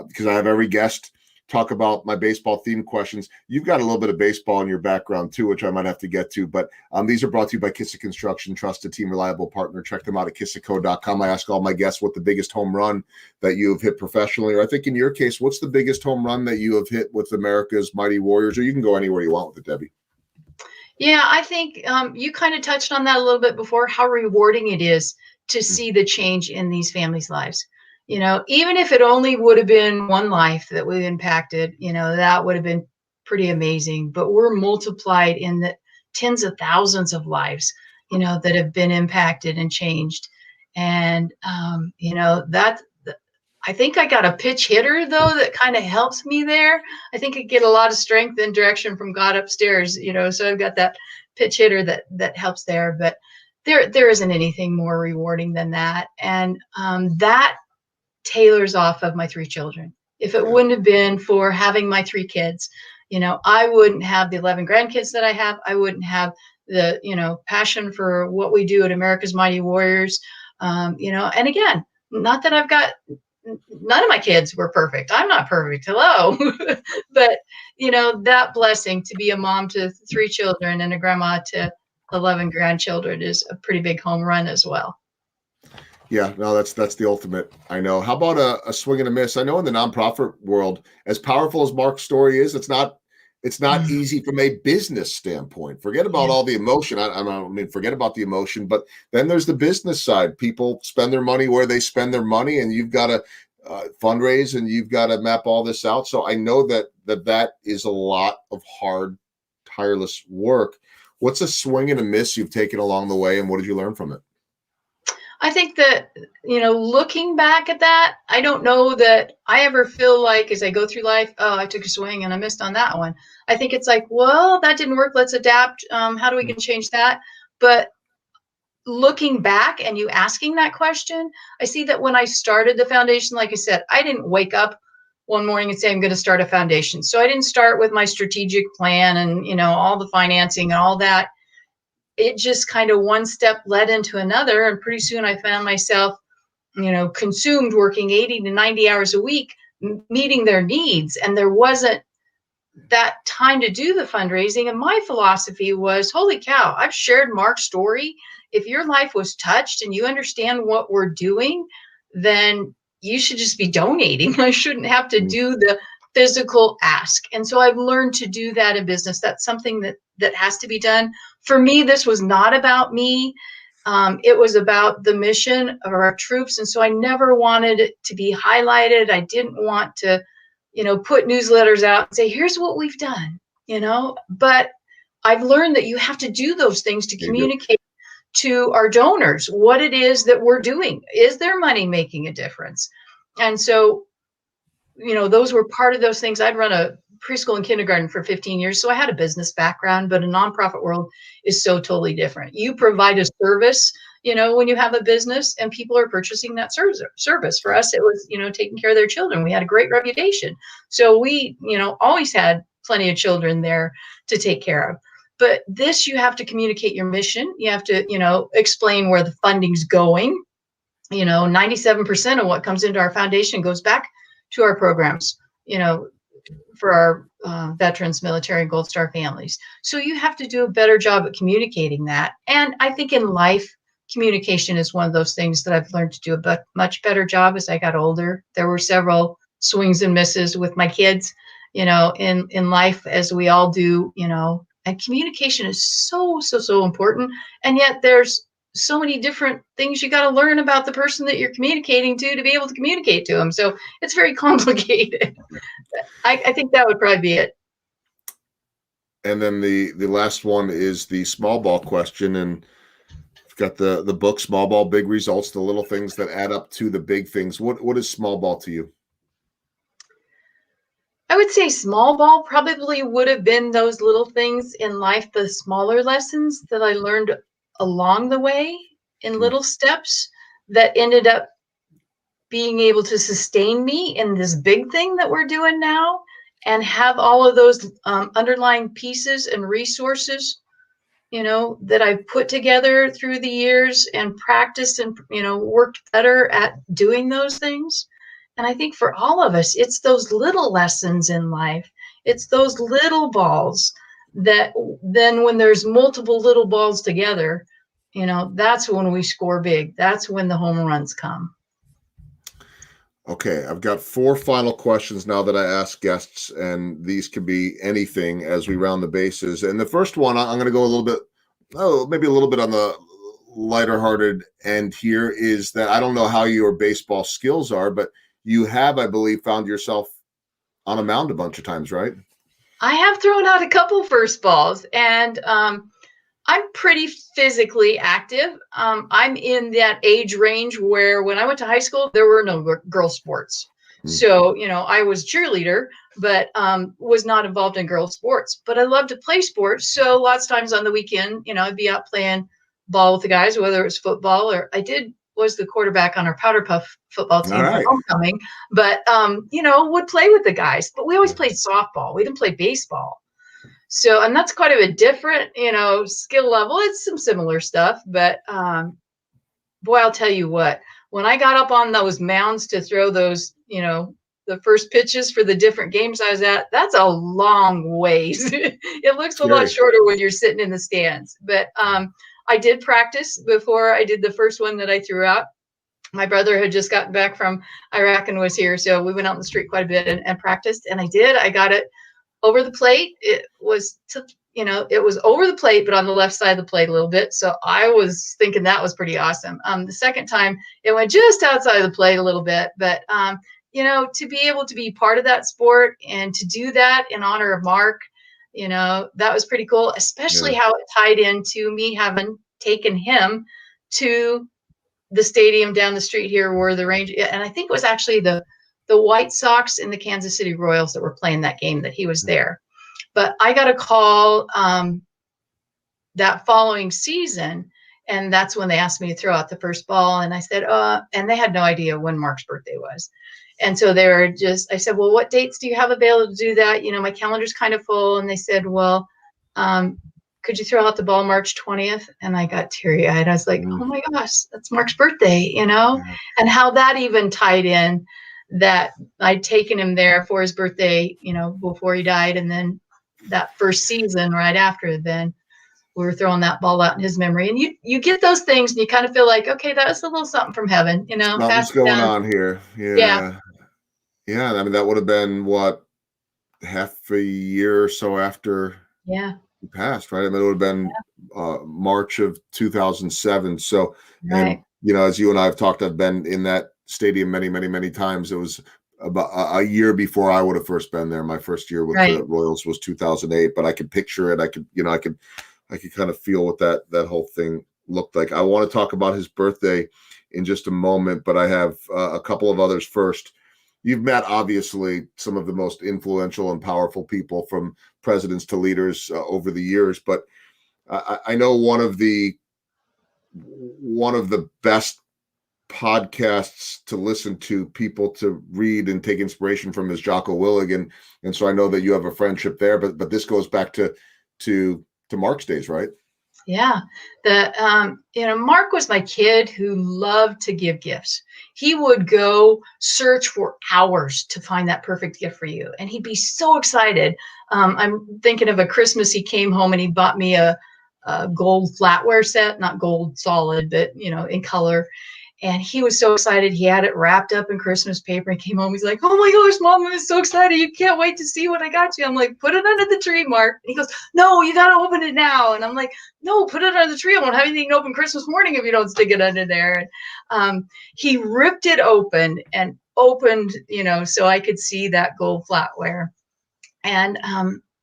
because I have every guest talk about my baseball themed questions. You've got a little bit of baseball in your background too, which I might have to get to. But these are brought to you by Kissick Construction, trusted team, reliable partner. Check them out at kissicco.com. I ask all my guests what the biggest home run that you have hit professionally, or I think in your case, what's the biggest home run that you have hit with America's Mighty Warriors? Or you can go anywhere you want with it, Debbie. Yeah, I think you kind of touched on that a little bit before, how rewarding it is to Mm. see the change in these families' lives. Even if it only would have been one life that we impacted, that would have been pretty amazing. But we're multiplied in the tens of thousands of lives, that have been impacted and changed. And, that I think I got a pitch hitter though that kind of helps me there. I think I get a lot of strength and direction from God upstairs, so I've got that pitch hitter that helps there. But there isn't anything more rewarding than that. And that tailors off of my three children. If it Yeah. wouldn't have been for having my three kids, I wouldn't have the 11 grandkids that I have. I wouldn't have the, passion for what we do at America's Mighty Warriors. And again, not that I've got, none of my kids were perfect. I'm not perfect. Hello. But, that blessing to be a mom to three children and a grandma to 11 grandchildren is a pretty big home run as well. Yeah, no, that's the ultimate. I know. How about a swing and a miss? I know in the nonprofit world, as powerful as Mark's story is, it's not Mm, easy from a business standpoint. Forget about yeah. all the emotion. I mean, forget about the emotion, but then there's the business side. People spend their money where they spend their money, and you've got to fundraise and you've got to map all this out. So I know that is a lot of hard, tireless work. What's a swing and a miss you've taken along the way, and what did you learn from it? I think that, looking back at that, I don't know that I ever feel like as I go through life, oh, I took a swing and I missed on that one. I think it's like, well, that didn't work. Let's adapt. How do we can change that? But looking back and you asking that question, I see that when I started the foundation, like I said, I didn't wake up one morning and say, I'm going to start a foundation. So I didn't start with my strategic plan and, all the financing and all that. It just kind of one step led into another. And pretty soon I found myself, consumed working 80 to 90 hours a week, meeting their needs. And there wasn't that time to do the fundraising. And my philosophy was, holy cow, I've shared Mark's story. If your life was touched and you understand what we're doing, then you should just be donating. I shouldn't have to do the physical ask. And so I've learned to do that in business. That's something that has to be done. For me, this was not about me. It was about the mission of our troops. And so I never wanted it to be highlighted. I didn't want to, put newsletters out and say, here's what we've done, but I've learned that you have to do those things to You do. communicate to our donors what it is that we're doing. Is their money making a difference? And so, those were part of those things. I'd run a preschool and kindergarten for 15 years. So I had a business background, but a nonprofit world is so totally different. You provide a service, when you have a business and people are purchasing that service. For us, it was, taking care of their children. We had a great reputation. So we, always had plenty of children there to take care of. But this, you have to communicate your mission. You have to, explain where the funding's going. 97% of what comes into our foundation goes back to our programs, for our veterans, military, and Gold Star families. So you have to do a better job at communicating that. And I think in life, communication is one of those things that I've learned to do a much better job as I got older. There were several swings and misses with my kids, in life, as we all do, and communication is so important. And yet there's so many different things you got to learn about the person that you're communicating to be able to communicate to them. So it's very complicated. I think that would probably be it. And then the last one is the small ball question. And you've got the book, Small Ball, Big Results, the little things that add up to the big things. What is small ball to you? I would say small ball probably would have been those little things in life, the smaller lessons that I learned along the way in little steps that ended up being able to sustain me in this big thing that we're doing now, and have all of those underlying pieces and resources, that I've put together through the years and practiced and, worked better at doing those things. And I think for all of us, it's those little lessons in life. It's those little balls that then, when there's multiple little balls together, that's when we score big. That's when the home runs come. Okay, I've got 4 final questions now that I ask guests, and these could be anything as we round the bases. And the first one, I'm going to go maybe a little bit on the lighter hearted end here, is that I don't know how your baseball skills are, but you have, I believe, found yourself on a mound a bunch of times, right? I have thrown out a couple first balls, and I'm pretty physically active. I'm in that age range where when I went to high school, there were no girl sports. So, I was cheerleader, but was not involved in girl sports. But I love to play sports. So lots of times on the weekend, I'd be out playing ball with the guys, whether it was football, or was the quarterback on our Powder Puff football team for homecoming. But, would play with the guys. But we always played softball. We didn't play baseball. So, and that's quite a different, skill level. It's some similar stuff, but boy, I'll tell you what, when I got up on those mounds to throw those, the first pitches for the different games I was at, that's a long ways. It looks a lot shorter when you're sitting in the stands. But I did practice before I did the first one that I threw out. My brother had just gotten back from Iraq and was here. So we went out in the street quite a bit and practiced. And I got it over the plate. It was over the plate, but on the left side of the plate a little bit. So I was thinking that was pretty awesome. The second time it went just outside of the plate a little bit, but to be able to be part of that sport and to do that in honor of Mark, that was pretty cool, especially how it tied into me having taken him to the stadium down the street here where the Rangers, and I think it was actually the White Sox and the Kansas City Royals that were playing that game that he was there. But I got a call that following season, and that's when they asked me to throw out the first ball. And I said, and they had no idea when Mark's birthday was. And so I said, well, what dates do you have available to do that? My calendar's kind of full. And they said, well, could you throw out the ball March 20th? And I got teary eyed. I was like, oh my gosh, that's Mark's birthday, and how that even tied in, that I'd taken him there for his birthday, before he died. And then that first season right after, then we were throwing that ball out in his memory. And you get those things and you kind of feel like, okay, that was a little something from heaven, Something's going on here. Yeah. I mean, that would have been what, half a year or so after he passed, right? I mean, it would have been March of 2007. So, and as you and I have talked, I've been in that stadium many times. It was about a year before I would have first been there. My first year with the Royals was 2008, but I could picture it. I could kind of feel what that whole thing looked like. I want to talk about his birthday in just a moment, but I have a couple of others first. You've met, obviously, some of the most influential and powerful people, from presidents to leaders, over the years. But I know one of the best podcasts to listen to, people to read and take inspiration from, is Jocko Willink, and so I know that you have a friendship there. But this goes back to Mark's days, right? Yeah. Mark was my kid who loved to give gifts. He would go search for hours to find that perfect gift for you. And he'd be so excited. I'm thinking of a Christmas, he came home and he bought me a gold flatware set, not gold solid, but, in color. And he was so excited. He had it wrapped up in Christmas paper and came home. He's like, "Oh my gosh, Mom, I'm so excited. You can't wait to see what I got you." I'm like, "Put it under the tree, Mark." And he goes, "No, you got to open it now." And I'm like, "No, put it under the tree. I won't have anything open Christmas morning if you don't stick it under there." And he ripped it open and opened, so I could see that gold flatware. And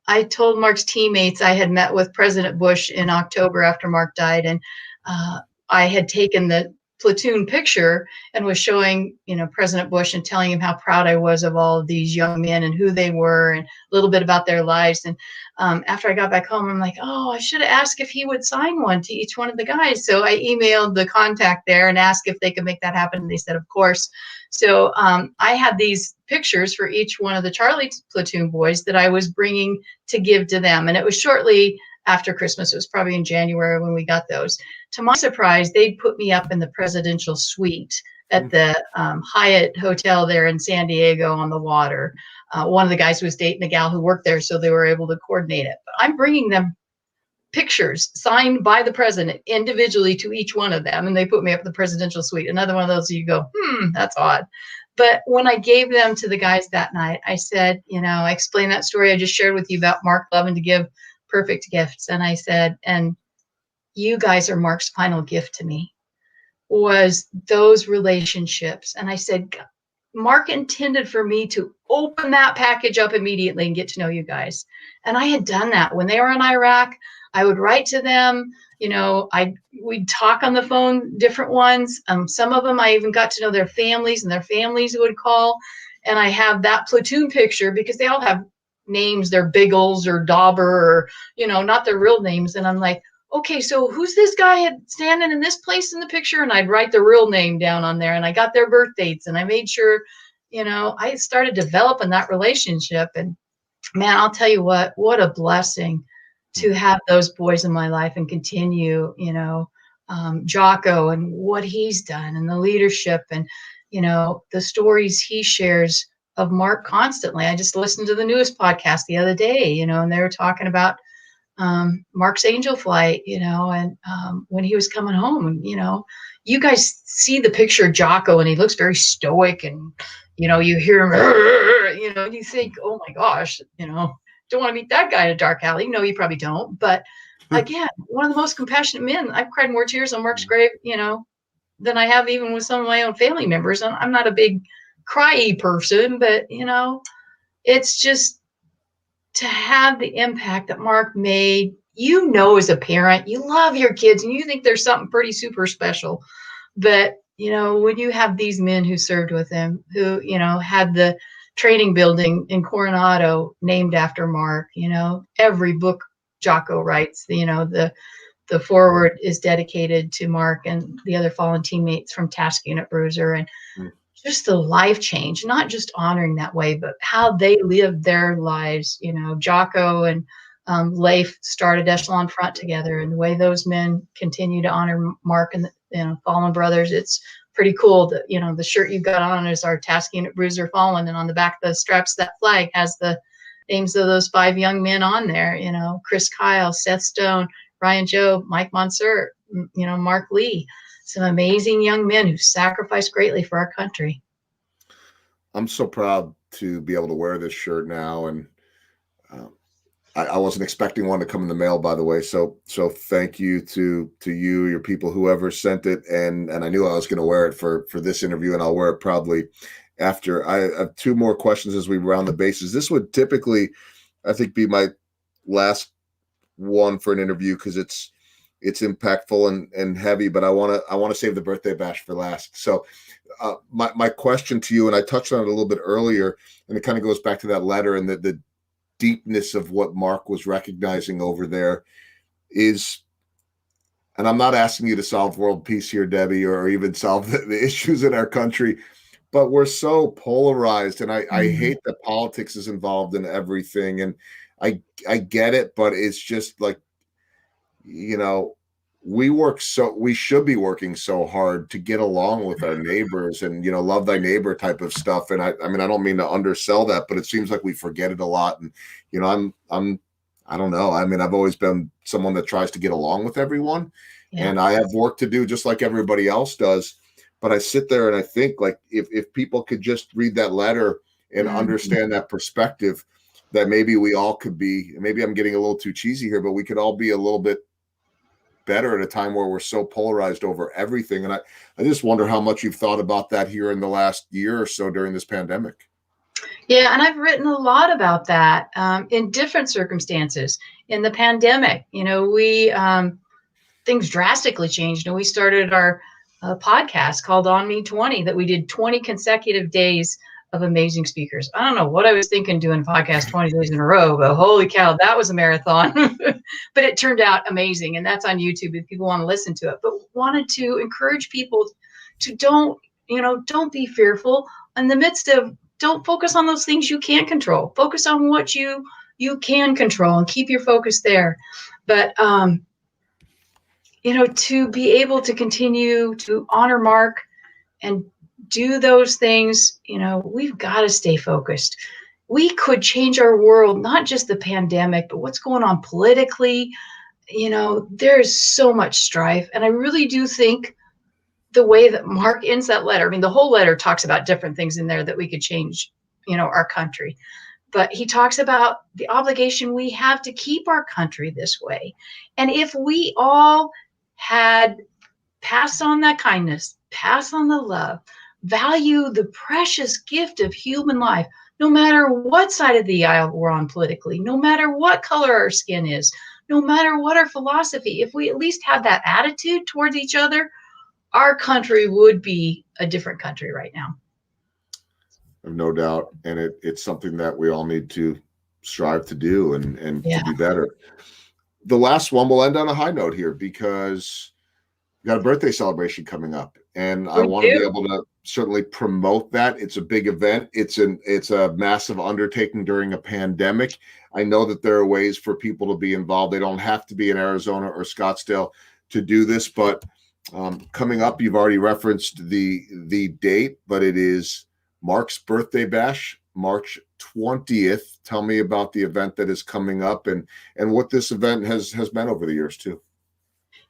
I told Mark's teammates I had met with President Bush in October after Mark died, and I had taken the platoon picture and was showing, President Bush and telling him how proud I was of all of these young men and who they were and a little bit about their lives. And after I got back home, I'm like, oh, I should have asked if he would sign one to each one of the guys. So I emailed the contact there and asked if they could make that happen. And they said, of course. So I had these pictures for each one of the Charlie platoon boys that I was bringing to give to them. And it was shortly after Christmas. It was probably in January when we got those. To my surprise, they put me up in the presidential suite at the Hyatt Hotel there in San Diego on the water. One of the guys was dating a gal who worked there, so they were able to coordinate it. But I'm bringing them pictures signed by the president individually to each one of them, and they put me up in the presidential suite. Another one of those you go, that's odd. But when I gave them to the guys that night, I said, I explained that story I just shared with you about Mark loving to give perfect gifts. And I said, and you guys are Mark's final gift to me, was those relationships. And I said, Mark intended for me to open that package up immediately and get to know you guys. And I had done that when they were in Iraq. I would write to them, we'd talk on the phone, different ones. Some of them I even got to know their families, and their families would call. And I have that platoon picture because they all have names. They're Biggles or Dauber or, not their real names. And I'm like, okay, so who's this guy standing in this place in the picture? And I'd write the real name down on there, and I got their birth dates, and I made sure, I started developing that relationship. And man, I'll tell you what a blessing to have those boys in my life and continue, Jocko and what he's done and the leadership and, the stories he shares of Mark constantly. I just listened to the newest podcast the other day, and they were talking about Mark's angel flight, and when he was coming home, and, you guys see the picture of Jocko, and he looks very stoic, and, you hear him, and you think, oh my gosh, don't want to meet that guy in a dark alley. No, you probably don't. But again, one of the most compassionate men. I've cried more tears on Mark's grave, than I have even with some of my own family members. And I'm not a big cryy person, but, it's just to have the impact that Mark made. As a parent, you love your kids and you think there's something pretty super special. But, when you have these men who served with him, who, had the training building in Coronado named after Mark, every book Jocko writes, the foreword is dedicated to Mark and the other fallen teammates from Task Unit Bruiser. And just the life change, not just honoring that way, but how they lived their lives. Jocko and Leif started Echelon Front together, and the way those men continue to honor Mark and the fallen brothers, it's pretty cool that, the shirt you've got on is our Task Unit Bruiser Fallen. And on the back of the straps, that flag has the names of those 5 young men on there, Chris Kyle, Seth Stone, Ryan Jobe, Mike Monsert, Mark Lee, some amazing young men who sacrificed greatly for our country. I'm so proud to be able to wear this shirt now. And I wasn't expecting one to come in the mail, by the way. So thank you to you, your people, whoever sent it. And I knew I was going to wear it for this interview, and I'll wear it probably after. I have 2 more questions as we round the bases. This would typically, I think, be my last one for an interview because it's impactful and heavy, but I want to save the birthday bash for last. So my question to you, and I touched on it a little bit earlier, and it kind of goes back to that letter and the deepness of what Mark was recognizing over there is, and I'm not asking you to solve world peace here, Debbie, or even solve the issues in our country, but we're so polarized, and I hate that politics is involved in everything. And I get it, but it's just like, we should be working so hard to get along with our neighbors and, love thy neighbor type of stuff. And I don't mean to undersell that, but it seems like we forget it a lot. And, I don't know. I've always been someone that tries to get along with everyone, and I have work to do just like everybody else does. But I sit there and I think, like, if people could just read that letter and understand that perspective, that maybe we all could be, maybe I'm getting a little too cheesy here, but we could all be a little bit better at a time where we're so polarized over everything. And I just wonder how much you've thought about that here in the last year or so during this pandemic. Yeah, and I've written a lot about that in different circumstances. In the pandemic, we things drastically changed, and we started our podcast called On Me 20 that we did 20 consecutive days of amazing speakers. I don't know what I was thinking doing a podcast 20 days in a row, but holy cow, that was a marathon. But it turned out amazing, and that's on YouTube if people want to listen to it. But wanted to encourage people to don't be fearful in the midst of, don't focus on those things you can't control. Focus on what you can control and keep your focus there. But to be able to continue to honor Mark and do those things, we've got to stay focused. We could change our world, not just the pandemic, but what's going on politically. There's so much strife. And I really do think the way that Mark ends that letter, I mean, the whole letter talks about different things in there that we could change, our country. But he talks about the obligation we have to keep our country this way. And if we all had passed on that kindness, pass on the love, value the precious gift of human life, no matter what side of the aisle we're on politically, no matter what color our skin is, no matter what our philosophy, if we at least have that attitude towards each other, our country would be a different country right now. No doubt. And it's something that we all need to strive to do and to be better. The last one, we'll end on a high note here because we got a birthday celebration coming up. And I want to be able to certainly promote that. It's a big event. It's a massive undertaking during a pandemic. I know that there are ways for people to be involved. They don't have to be in Arizona or Scottsdale to do this, but coming up, you've already referenced the date, but it is Mark's birthday bash, March 20th. Tell me about the event that is coming up and what this event has been over the years too.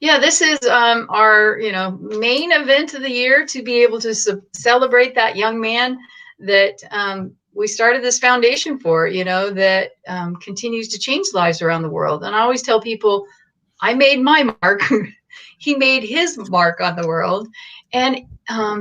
Yeah, this is our main event of the year, to be able to celebrate that young man that we started this foundation for, that continues to change lives around the world. And I always tell people, I made my mark. He made his mark on the world. And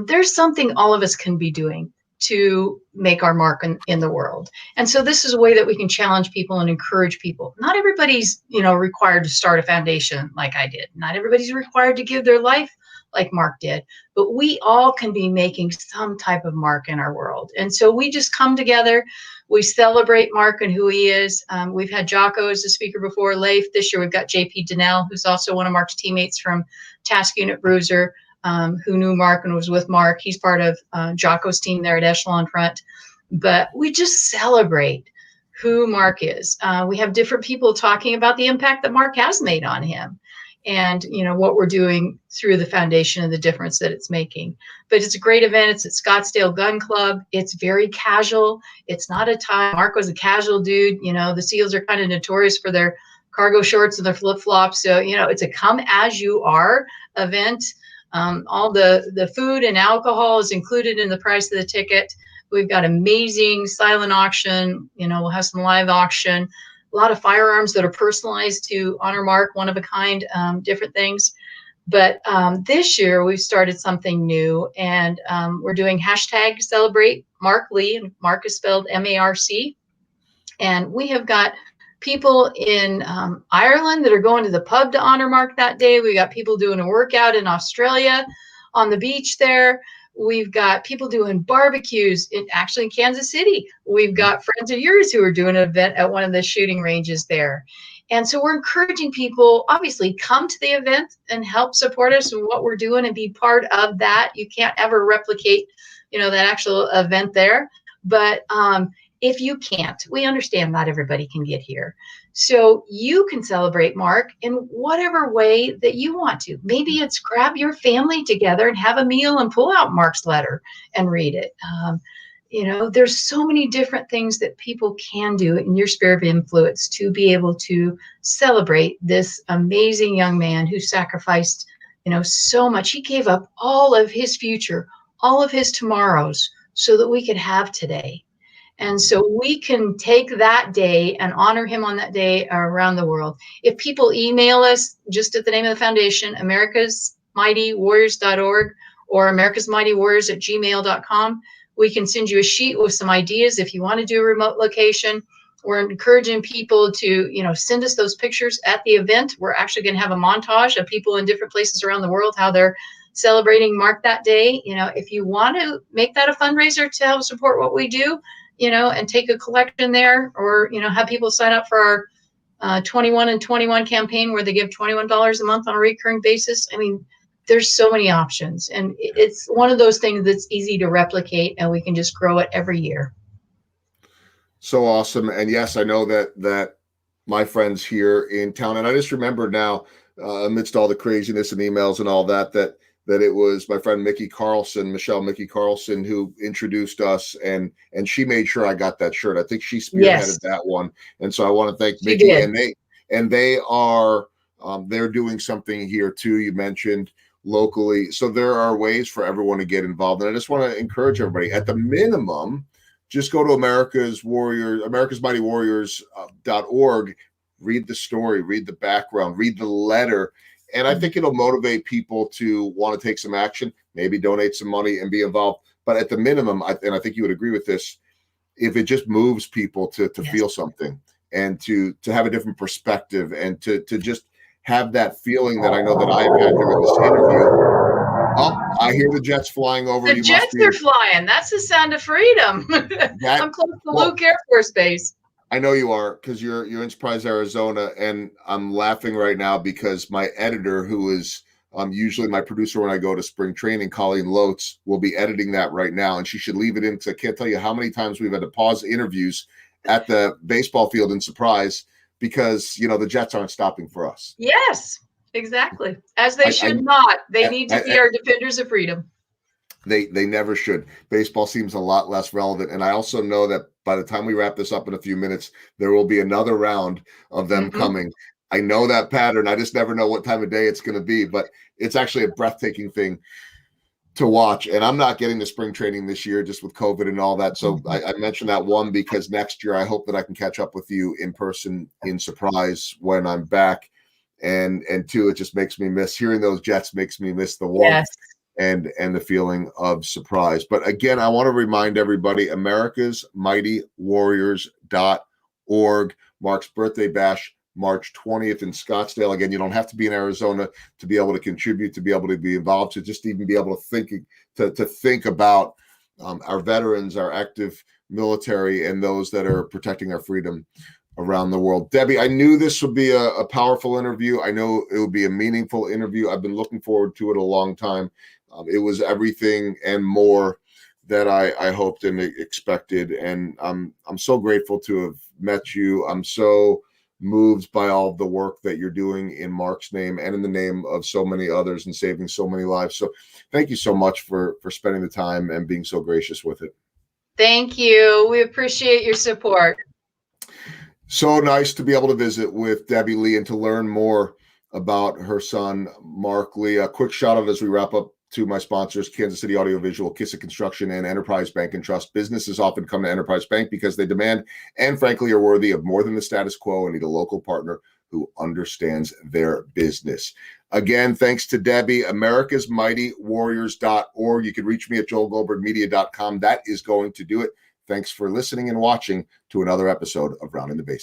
there's something all of us can be doing to make our mark in the world. And so this is a way that we can challenge people and encourage people. Not everybody's, required to start a foundation like I did. Not everybody's required to give their life like Mark did, but we all can be making some type of mark in our world. And so we just come together. We celebrate Mark and who he is. We've had Jocko as a speaker before, Leif. This year we've got JP Donnell, who's also one of Mark's teammates from Task Unit Bruiser, who knew Mark and was with Mark. He's part of Jocko's team there at Echelon Front. But we just celebrate who Mark is. We have different people talking about the impact that Mark has made on him and, what we're doing through the foundation and the difference that it's making. But it's a great event. It's at Scottsdale Gun Club. It's very casual. It's not a tie. Mark was a casual dude. The SEALs are kind of notorious for their cargo shorts and their flip-flops. So, it's a come as you are event. All the food and alcohol is included in the price of the ticket. We've got amazing silent auction. We'll have some live auction, a lot of firearms that are personalized to honor Mark, one of a kind, different things. But this year we've started something new, and we're doing hashtag celebrate Mark Lee, and Mark is spelled M-A-R-C. And we have got people in Ireland that are going to the pub to honor Mark that day. We got people doing a workout in Australia on the beach there. We've got people doing barbecues in Kansas City. We've got friends of yours who are doing an event at one of the shooting ranges there. And so we're encouraging people, obviously, come to the event and help support us in what we're doing and be part of that. You can't ever replicate, that actual event there. But if you can't, we understand not everybody can get here. So you can celebrate Mark in whatever way that you want to. Maybe it's grab your family together and have a meal and pull out Mark's letter and read it. There's so many different things that people can do in your sphere of influence to be able to celebrate this amazing young man who sacrificed so much. He gave up all of his future, all of his tomorrows, so that we could have today. And so we can take that day and honor him on that day around the world. If people email us just at the name of the foundation, americasmightywarriors.org or americasmightywarriors@gmail.com, we can send you a sheet with some ideas if you want to do a remote location. We're encouraging people to, send us those pictures at the event. We're actually going to have a montage of people in different places around the world, how they're celebrating Mark that day. If you want to make that a fundraiser to help support what we do, and take a collection there, or, have people sign up for our 21 and 21 campaign where they give $21 a month on a recurring basis. I mean, there's so many options, and it's one of those things that's easy to replicate, and we can just grow it every year. So awesome. And yes, I know that my friends here in town, and I just remember now, amidst all the craziness and emails and all that it was my friend Michelle Mickey Carlson, who introduced us, and she made sure I got that shirt. I think she spearheaded that one. And so I want to thank Mickey. And they are they're doing something here too. You mentioned locally. So there are ways for everyone to get involved. And I just want to encourage everybody, at the minimum, just go to americasmightywarriors.org, read the story, read the background, read the letter. And I think it'll motivate people to want to take some action, maybe donate some money and be involved. But at the minimum, and I think you would agree with this, if it just moves people to feel something and to have a different perspective and to just have that feeling that I know that I've had during this interview. Oh, I hear the jets flying over. The jets are flying. That's the sound of freedom. I'm close to Luke Air Force Base. I know you are, because you're in Surprise, Arizona, and I'm laughing right now because my editor, who is usually my producer when I go to spring training, Colleen Lotes, will be editing that right now, and she should leave it in, because I can't tell you how many times we've had to pause interviews at the baseball field in Surprise because the jets aren't stopping for us. Yes, exactly. As they should not. They need to be our defenders of freedom. They never should. Baseball seems a lot less relevant. And I also know that by the time we wrap this up in a few minutes, there will be another round of them coming. I know that pattern. I just never know what time of day it's going to be, but it's actually a breathtaking thing to watch. And I'm not getting to spring training this year just with COVID and all that. So I mentioned that, one, because next year I hope that I can catch up with you in person in Surprise when I'm back. And two, it just makes me miss hearing those jets, makes me miss the warmth. Yes. And the feeling of surprise. But again, I want to remind everybody, americasmightywarriors.org. Mark's birthday bash, March 20th in Scottsdale. Again, you don't have to be in Arizona to be able to contribute, to be able to be involved, to just even be able to think about our veterans, our active military, and those that are protecting our freedom around the world. Debbie, I knew this would be a powerful interview. I know it would be a meaningful interview. I've been looking forward to it a long time. It was everything and more that I hoped and expected. And I'm so grateful to have met you. I'm so moved by all of the work that you're doing in Mark's name and in the name of so many others and saving so many lives. So thank you so much for spending the time and being so gracious with it. Thank you. We appreciate your support. So nice to be able to visit with Debbie Lee and to learn more about her son, Mark Lee. A quick shout out as we wrap up to my sponsors, Kansas City Audiovisual, Kissick Construction, and Enterprise Bank and Trust. Businesses often come to Enterprise Bank because they demand and frankly are worthy of more than the status quo and need a local partner who understands their business. Again, thanks to Debbie, americasmightywarriors.org. You can reach me at joelgoldbergmedia.com. That is going to do it. Thanks for listening and watching to another episode of Rounding the Bases.